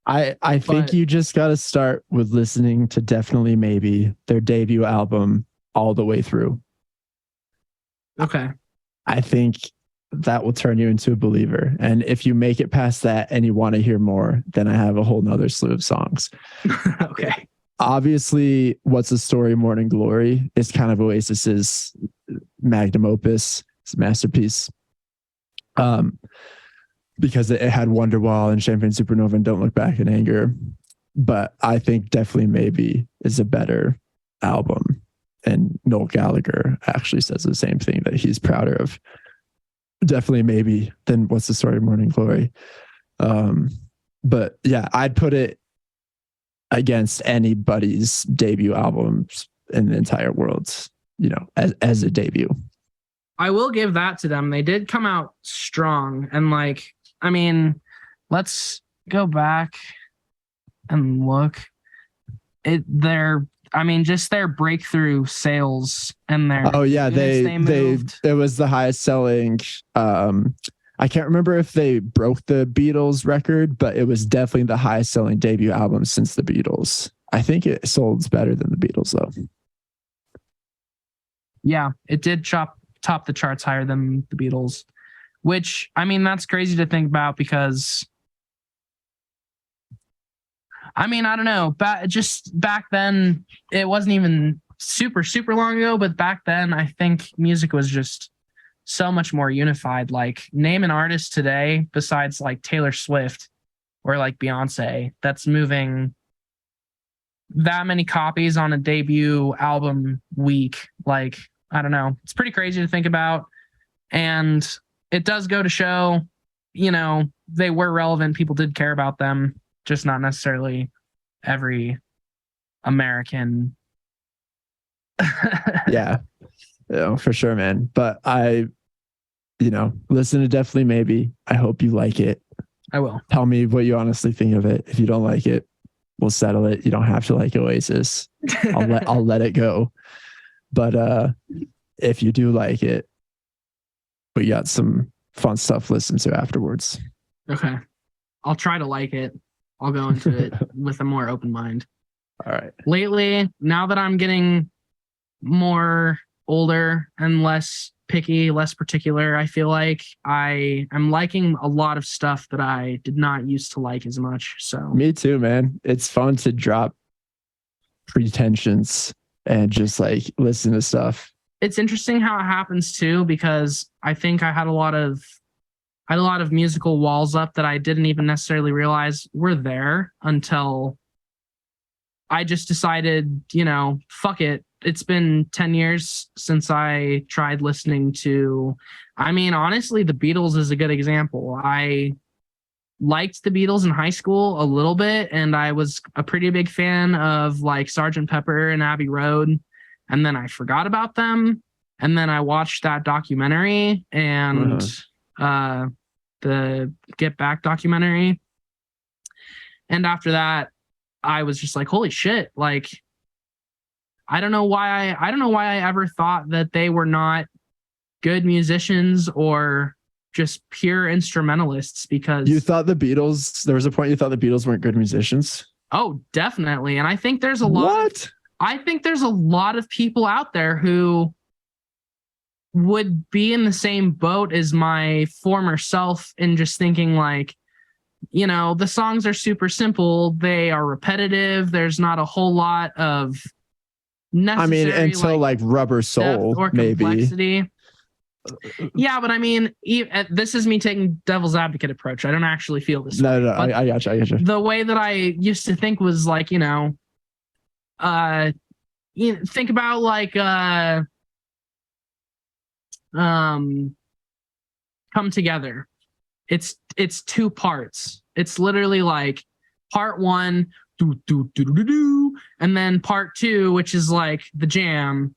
I think you just got to start with listening to Definitely Maybe, their debut album, all the way through.
Okay.
I think that will turn you into a believer. And if you make it past that and you want to hear more, then I have a whole nother slew of songs.
Okay.
Obviously, What's the Story, Morning Glory is kind of Oasis's magnum opus. It's a masterpiece. Because it had Wonderwall and Champagne Supernova and Don't Look Back in Anger. But I think Definitely Maybe is a better album. And Noel Gallagher actually says the same thing, that he's prouder of Definitely Maybe than What's the Story, Morning Glory. But yeah, I'd put it against anybody's debut albums in the entire world, as a debut.
I will give that to them. They did come out strong. And let's go back and look. Just their breakthrough sales and their
it was the highest selling. I can't remember if they broke the Beatles record, but it was definitely the highest selling debut album since the Beatles. I think it sold better than the Beatles though.
Yeah, it did top the charts higher than the Beatles, which that's crazy to think about because I don't know, just back then it wasn't even super long ago, but back then I think music was just so much more unified. Like name an artist today besides like Taylor Swift or like Beyonce that's moving that many copies on a debut album week. Like, I don't know. It's pretty crazy to think about. And it does go to show, they were relevant. People did care about them, just not necessarily every American
Yeah, for sure, man. But listen to Definitely Maybe. I hope you like it.
I will.
Tell me what you honestly think of it. If you don't like it, we'll settle it. You don't have to like Oasis. I'll let it go. But if you do like it, we got some fun stuff to listen to afterwards.
Okay. I'll try to like it. I'll go into it with a more open mind.
All right.
Lately, now that I'm getting more older and less picky, less particular, I feel like I am liking a lot of stuff that I did not used to like as much. So
me too, man. It's fun to drop pretensions and just like listen to stuff.
It's interesting how it happens too, because I think I had a lot of musical walls up that I didn't even necessarily realize were there until I just decided, fuck it. It's been 10 years since I tried listening to, honestly, the Beatles is a good example. I liked the Beatles in high school a little bit, and I was a pretty big fan of like Sgt. Pepper and Abbey Road. And then I forgot about them. And then I watched that documentary and the Get Back documentary. And after that, I was just like, holy shit. Like, I don't know why I ever thought that they were not good musicians or just pure instrumentalists, because
you thought there was a point you thought the Beatles weren't good musicians.
Oh, definitely. And I think there's a lot of people out there who would be in the same boat as my former self in just thinking like, the songs are super simple. They are repetitive. There's not a whole lot of necessary,
until like Rubber Soul,
or complexity. Maybe. Yeah, but this is me taking devil's advocate approach. I don't actually feel this.
No, I got you.
The way that I used to think was like, think about like Come Together. It's two parts. It's literally like part one, do do do do do, and then part two, which is like the jam.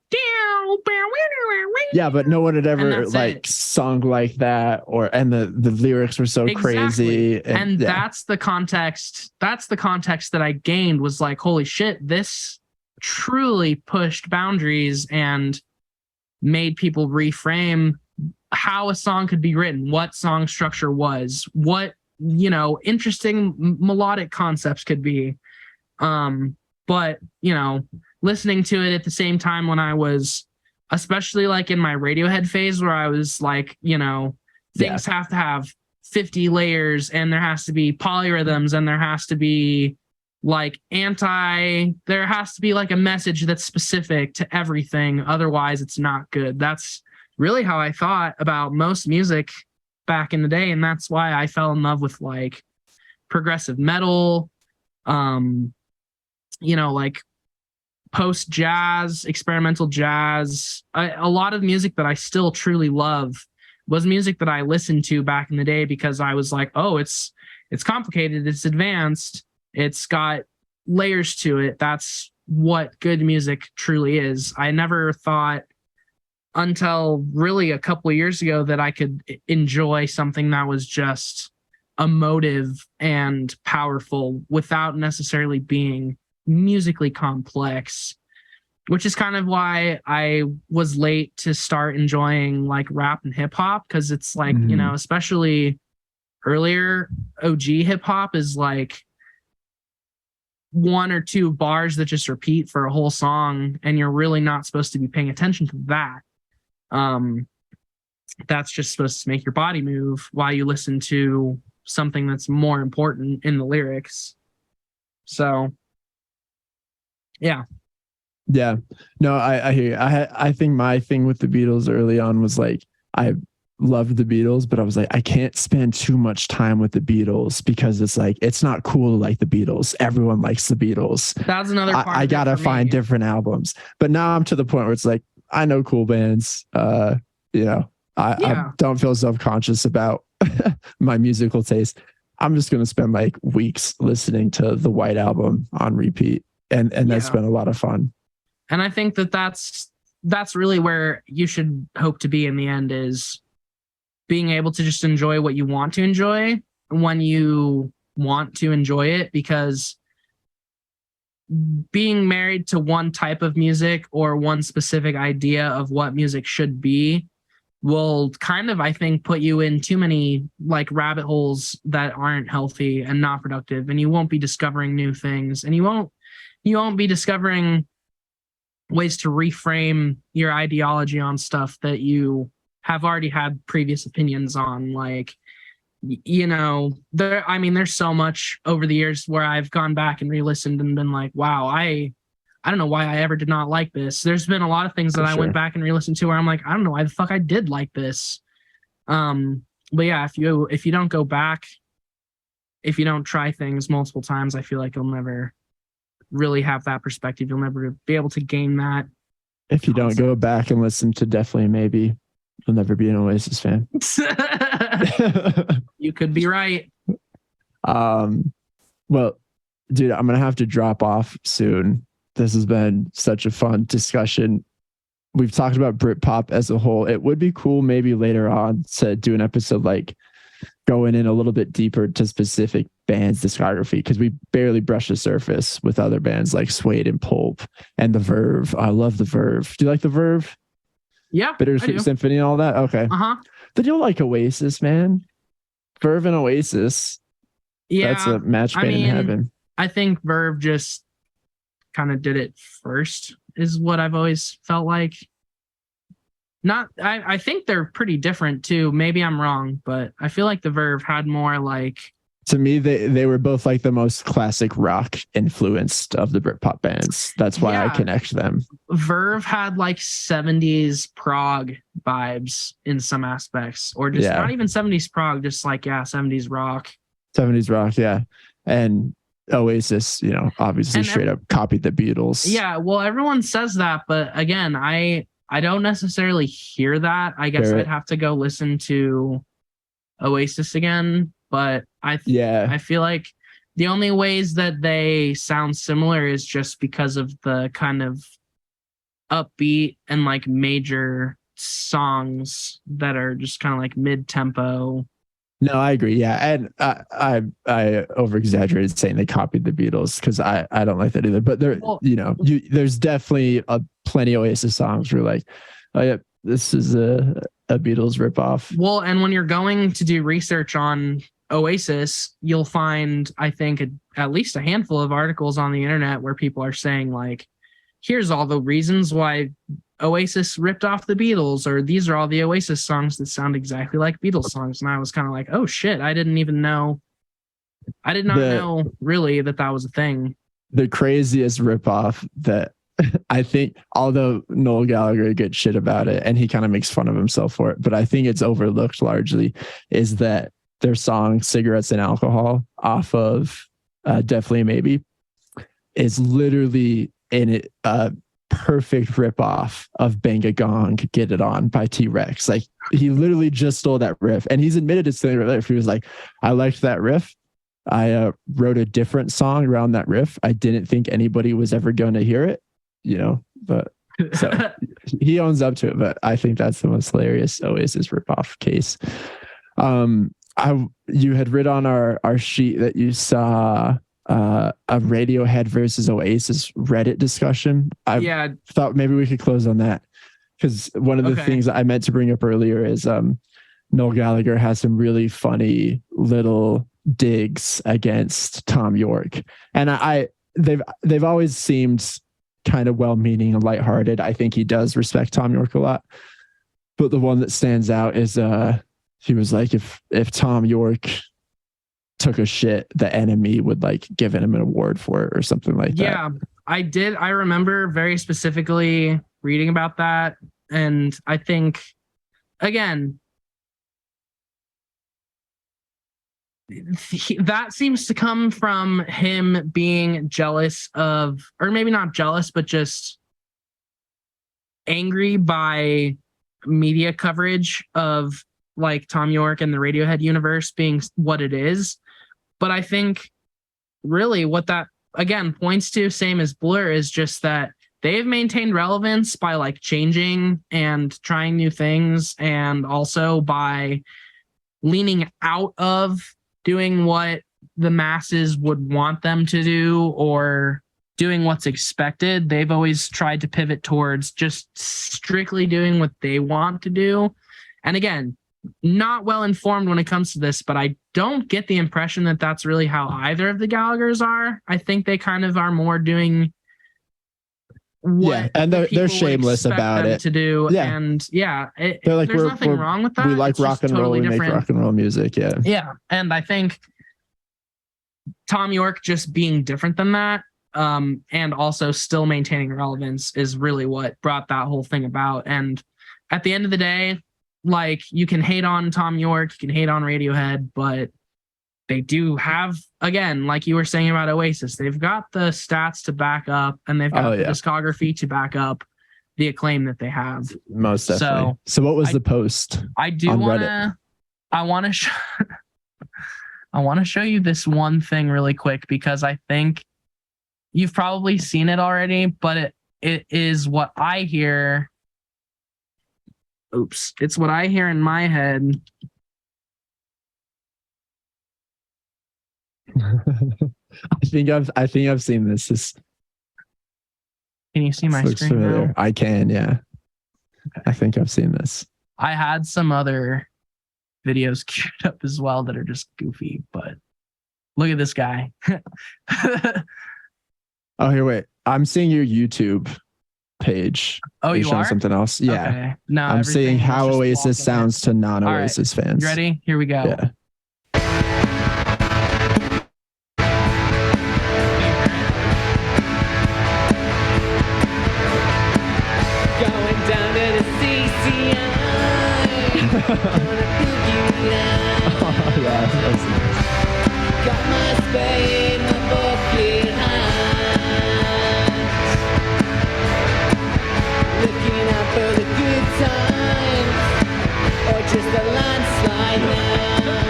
Yeah, but no one had ever like sung like that, and the lyrics were so crazy.
And that's the context. That's the context that I gained, was like, holy shit, this truly pushed boundaries and made people reframe how a song could be written, what song structure was, what, interesting melodic concepts could be. But, listening to it at the same time when I was, especially like in my Radiohead phase where I was like, things have to have 50 layers and there has to be polyrhythms and there has to be like there has to be like a message that's specific to everything. Otherwise it's not good. That's really how I thought about most music back in the day. And that's why I fell in love with like progressive metal, like post jazz, experimental jazz. A lot of music that I still truly love was music that I listened to back in the day because I was like, oh, it's complicated, it's advanced, it's got layers to it. That's what good music truly is. I never thought until really a couple of years ago that I could enjoy something that was just emotive and powerful without necessarily being musically complex, which is kind of why I was late to start enjoying like rap and hip hop, because it's like, especially earlier OG hip hop is like one or two bars that just repeat for a whole song, and you're really not supposed to be paying attention to that. That's just supposed to make your body move while you listen to something that's more important in the lyrics. So yeah. No, I hear you. I think my thing with the Beatles early on was like, I loved the Beatles, but I was like, I can't spend too much time with the Beatles because it's like, it's not cool to like the Beatles. Everyone likes the Beatles. That's another part.
I gotta find different albums. But now I'm to the point where it's like, I know cool bands. I don't feel self-conscious about my musical taste. I'm just gonna spend like weeks listening to the White Album on repeat, and that's been a lot of fun.
And I think that's really where you should hope to be in the end, is being able to just enjoy what you want to enjoy when you want to enjoy it, because being married to one type of music or one specific idea of what music should be will kind of, I think, put you in too many like rabbit holes that aren't healthy and not productive, and you won't be discovering new things, and you won't be discovering ways to reframe your ideology on stuff that you have already had previous opinions on. Like, there's so much over the years where I've gone back and re-listened and been like, wow, I don't know why I ever did not like this. There's been a lot of things that I went back and re-listened to where I'm like, I don't know why the fuck I did like this. But yeah, if you don't go back, if you don't try things multiple times, I feel like you'll never really have that perspective. You'll never be able to gain that.
If you don't go back and listen to Definitely Maybe, you'll never be an Oasis fan.
You could be right.
Well, dude, I'm gonna have to drop off soon. This has been such a fun discussion. We've talked about Britpop as a whole. It would be cool maybe later on to do an episode like going in a little bit deeper to specific bands' discography, because we barely brush the surface with other bands like Suede and Pulp and The Verve. I love The Verve. Do you like The Verve?
Yeah.
Bittersweet Symphony and all that? Okay. Then you'll like Oasis, man. Verve and Oasis.
Yeah.
That's a match made in heaven.
I think Verve just kind of did it first, is what I've always felt like. I think they're pretty different too. Maybe I'm wrong, but I feel like the Verve had more like,
to me, they were both like the most classic rock influenced of the Britpop bands. That's why I connect them.
Verve had like 70s prog vibes in some aspects, or just not even 70s prog, just like 70s rock.
70s rock, yeah. And Oasis, obviously straight up copied the Beatles.
Yeah, well, everyone says that, but again, I don't necessarily hear that. I guess I'd have to go listen to Oasis again, but I feel like the only ways that they sound similar is just because of the kind of upbeat and like major songs that are just kind of like mid-tempo.
No, I agree. Yeah. And I over exaggerated saying they copied the Beatles, because I don't like that either. But there's definitely plenty of Oasis songs where like, oh yeah, this is a Beatles ripoff.
Well, and when you're going to do research on Oasis, you'll find, I think, at least a handful of articles on the internet where people are saying like, here's all the reasons why Oasis ripped off the Beatles, or these are all the Oasis songs that sound exactly like Beatles songs. And I was kind of like, oh shit, I did not know really that was a thing. The
craziest ripoff that I think, although Noel Gallagher gets shit about it and he kind of makes fun of himself for it, but I think it's overlooked largely, is that their song Cigarettes and Alcohol off of Definitely Maybe is literally in it perfect ripoff of Bang a Gong, Get It On by T-Rex. Like, he literally just stole that riff, and he's admitted to stealing the riff. He was like, I liked that riff. I wrote a different song around that riff. I didn't think anybody was ever going to hear it, but so he owns up to it. But I think that's the most hilarious Oasis ripoff case. You had written on our sheet that you saw a Radiohead versus Oasis Reddit discussion. I thought maybe we could close on that, because one of the things I meant to bring up earlier is Noel Gallagher has some really funny little digs against Tom York, and they've always seemed kind of well-meaning and lighthearted. I think he does respect Tom York a lot, but the one that stands out is he was like, if Tom York took a shit, the Enemy would like give him an award for it or something like that.
Yeah, I did. I remember very specifically reading about that. And I think, again, that seems to come from him being jealous of, or maybe not jealous, but just angry by media coverage of like Tom York and the Radiohead universe being what it is. But I think really what that, again, points to, same as Blur, is just that they've maintained relevance by like changing and trying new things, and also by leaning out of doing what the masses would want them to do or doing what's expected. They've always tried to pivot towards just strictly doing what they want to do. And again, not well informed when it comes to this, but I don't get the impression that that's really how either of the Gallaghers are. I think they kind of are more doing what
and they're shameless about it
to do.
Yeah.
And
they're like,
there's nothing wrong with that.
We like
It's
rock and roll.
totally
We make
different.
rock and roll music.
Yeah. And I think Tom York just being different than that, and also still maintaining relevance, is really what brought that whole thing about. And at the end of the day, like, you can hate on Tom York, you can hate on Radiohead, but they do have, again, like you were saying about Oasis, they've got the stats to back up, and they've got the discography to back up the acclaim that they have.
Most definitely. So what was the post?
I want to show you this one thing really quick, because I think you've probably seen it already, but it is what I hear. Oops. It's what I hear in my head.
I think I've seen this.
Can you see my
looks
screen
familiar.
now?
I can, yeah. Okay. I think I've seen this.
I had some other videos queued up as well that are just goofy, but look at this guy.
Oh, here, wait. I'm seeing your YouTube page.
Oh, you
showing
are?
something else? Yeah.
Okay. No,
I'm seeing how
just
Oasis
walking
sounds to non-Oasis fans.
You ready? Here we go.
Yeah.
Going down to the CCI.
Oh, yeah, that's nice.
Got my spade, my bucket hands. Looking out for the good times, or just a landslide now.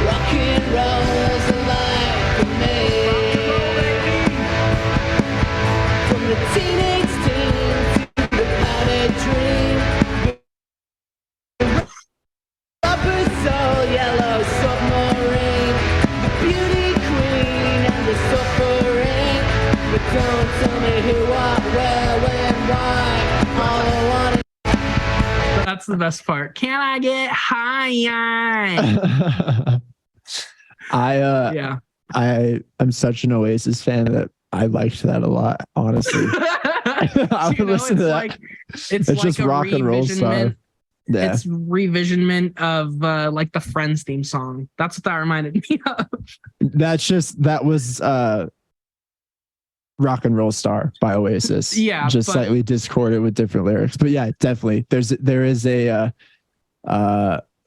Rock and roll's alive for me. From the teenage teen to the powdered dream. Upper soul, yellow submarine, the beauty queen and the suffering. But don't tell me who, what, where, when, why. All I want is
That's the best part. Can I get high? Yeah.
I'm such an Oasis fan that I liked that a lot, honestly. I would listen to that.
It's like
just
a
rock and roll star.
revisionment.
Yeah.
It's revisionment of like the Friends theme song. That's what that reminded me of.
That was Rock and Roll Star by Oasis.
Yeah,
just slightly discorded with different lyrics. But yeah, definitely. There is a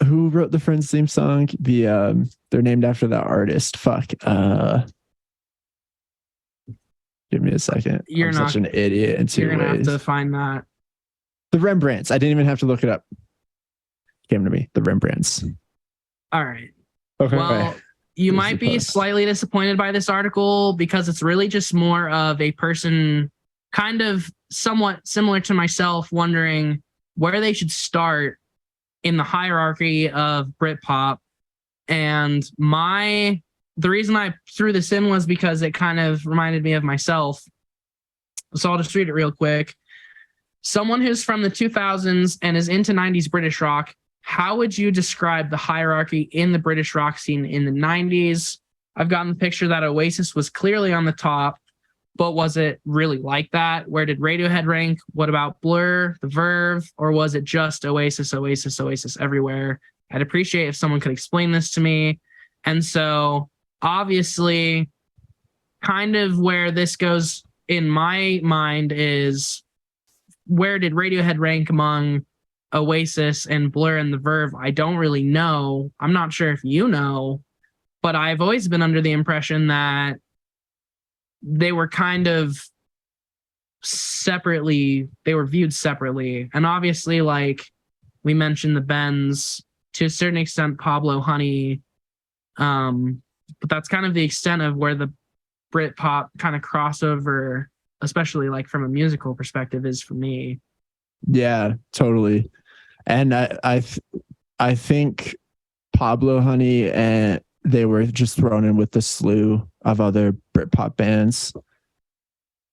who wrote the Friends theme song? They're named after that artist. Fuck. Give me a second. I'm such an idiot in 2
You're gonna
ways.
have to find that.
The Rembrandts. I didn't even have to look it up. Came to me. The Rembrandts.
All right.
Okay.
Well, you
Here's
might
the
be
post.
slightly disappointed by this article because it's really just more of a person kind of somewhat similar to myself wondering where they should start in the hierarchy of Britpop. And the reason I threw this in was because it kind of reminded me of myself. So I'll just read it real quick. Someone who's from the 2000s and is into 90s British rock, how would you describe the hierarchy in the British rock scene in the 90s? I've gotten the picture that Oasis was clearly on the top, but was it really like that? Where did Radiohead rank? What about Blur, The Verve, or was it just Oasis, Oasis, Oasis everywhere? I'd appreciate if someone could explain this to me. And so obviously, kind of where this goes in my mind is, where did Radiohead rank among Oasis and Blur and The Verve? I don't really know. I'm not sure if you know, but I've always been under the impression that they were kind of separately, they were viewed separately. And obviously, like we mentioned, the Bends, to a certain extent, Pablo Honey. But that's kind of the extent of where the Britpop kind of crossover especially like from a musical perspective, is for me.
Yeah, totally. And I think Pablo Honey and they were just thrown in with the slew of other Britpop bands.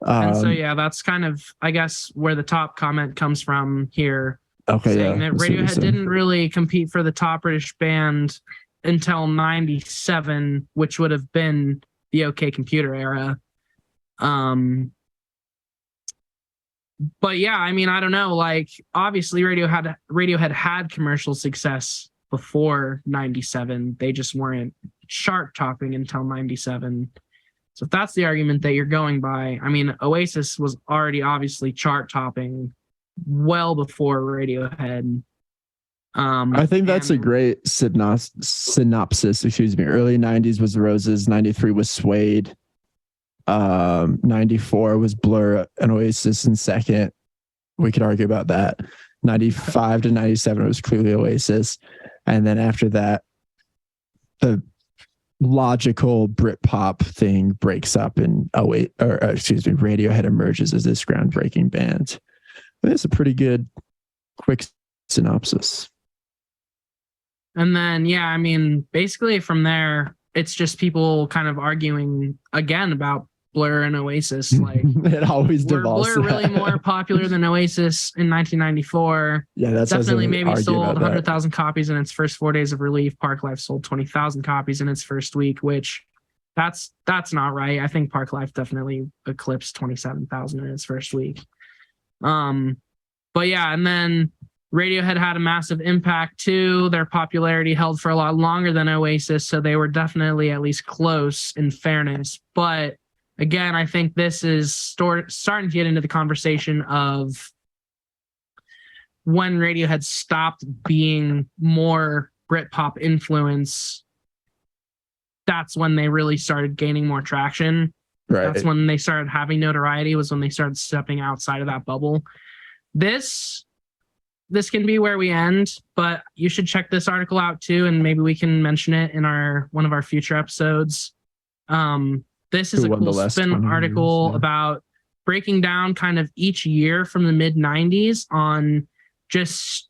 And so, yeah, that's kind of, I guess, where the top comment comes from here.
Okay,
saying
yeah.
that Radiohead didn't really compete for the top British band until 97, which would have been the OK Computer era. But yeah, I mean, I don't know. Like, obviously, Radiohead had commercial success before 97. They just weren't chart topping until 97. So if that's the argument that you're going by, I mean, Oasis was already obviously chart topping well before Radiohead.
I think that's a great synopsis. Excuse me. Early 90s was Roses. 93 was Suede. 94 was Blur and Oasis in second. We could argue about that. 95 to 97 was clearly Oasis. And then after that, the logical Britpop thing breaks up and Radiohead emerges as this groundbreaking band. That's a pretty good quick synopsis.
And then, yeah, I mean, basically from there, it's just people kind of arguing again about Blur and Oasis. Like,
it always
were
devolves.
Blur really more popular than Oasis in 1994?
Yeah, that's
definitely maybe sold 100,000 copies in its first 4 days of release. Parklife sold 20,000 copies in its first week, which that's not right. I think Parklife definitely eclipsed 27,000 in its first week. But yeah, and then Radiohead had a massive impact too. Their popularity held for a lot longer than Oasis, so they were definitely at least close in fairness. But again, I think this is starting to get into the conversation of when Radiohead stopped being more Britpop influence. That's when they really started gaining more traction.
Right.
That's when they started having notoriety, was when they started stepping outside of that bubble. This can be where we end, but you should check this article out too, and maybe we can mention it in one of our future episodes. This is a cool spin article about breaking down kind of each year from the mid 90s on just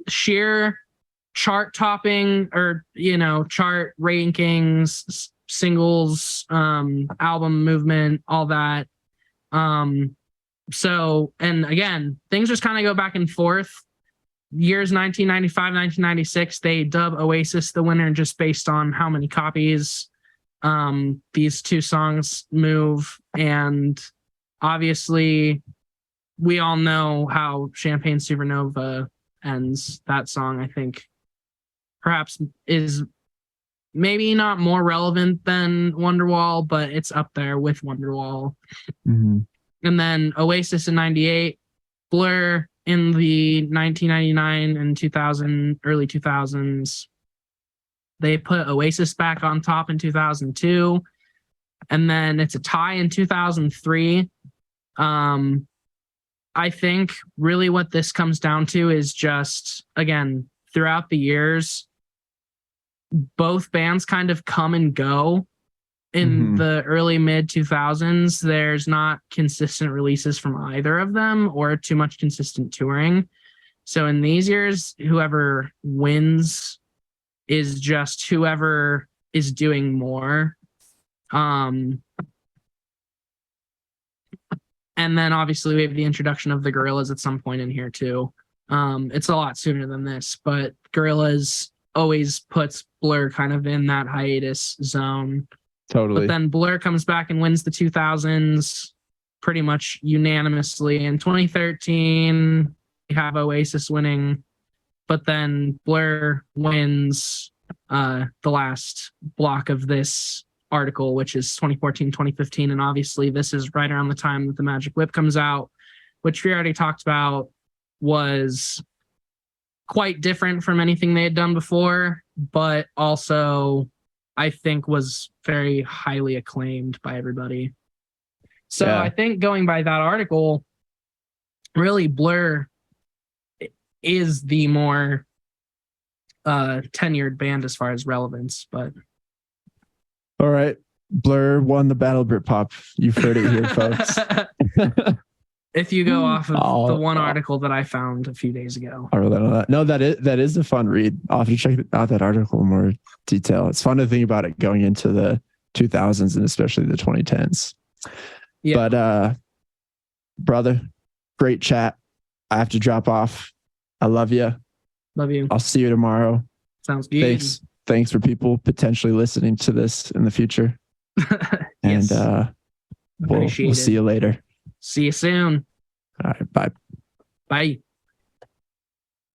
sheer chart topping or, chart rankings, singles, album movement, all that. So, and again, things just kind of go back and forth. Years 1995, 1996, they dub Oasis the winner just based on how many copies these two songs move. And obviously, we all know how Champagne Supernova ends. That song, I think, perhaps is maybe not more relevant than Wonderwall, but it's up there with Wonderwall.
Mm-hmm.
And then Oasis in 98, Blur in the 1999 and 2000, early 2000s. They put Oasis back on top in 2002. And then it's a tie in 2003. I think really what this comes down to is just, again, throughout the years, both bands kind of come and go. In the early mid 2000s, there's not consistent releases from either of them or too much consistent touring. So in these years, whoever wins is just whoever is doing more. And then obviously we have the introduction of the Gorillaz at some point in here too. It's a lot sooner than this, but Gorillaz always puts Blur kind of in that hiatus zone.
Totally.
But then Blur comes back and wins the 2000s pretty much unanimously. In 2013, we have Oasis winning, but then Blur wins the last block of this article, which is 2014, 2015. And obviously this is right around the time that the Magic Whip comes out, which we already talked about was quite different from anything they had done before, but also I think was very highly acclaimed by everybody. So yeah. I think going by that article, really Blur is the more tenured band as far as relevance. But
all right, Blur won the Battle Britpop. You've heard it here, folks.
If you go off of the one
Oh.
article that I found a few days ago.
I really don't know that. No, that is a fun read. I'll have to check out that article in more detail. It's fun to think about it going into the 2000s and especially the 2010s.
Yeah.
But brother, great chat. I have to drop off. I love you.
Love you.
I'll see you tomorrow.
Sounds good.
Thanks for people potentially listening to this in the future.
Yes.
And we'll
Appreciate
see
it.
you later.
See you soon.
All right. Bye.
Bye.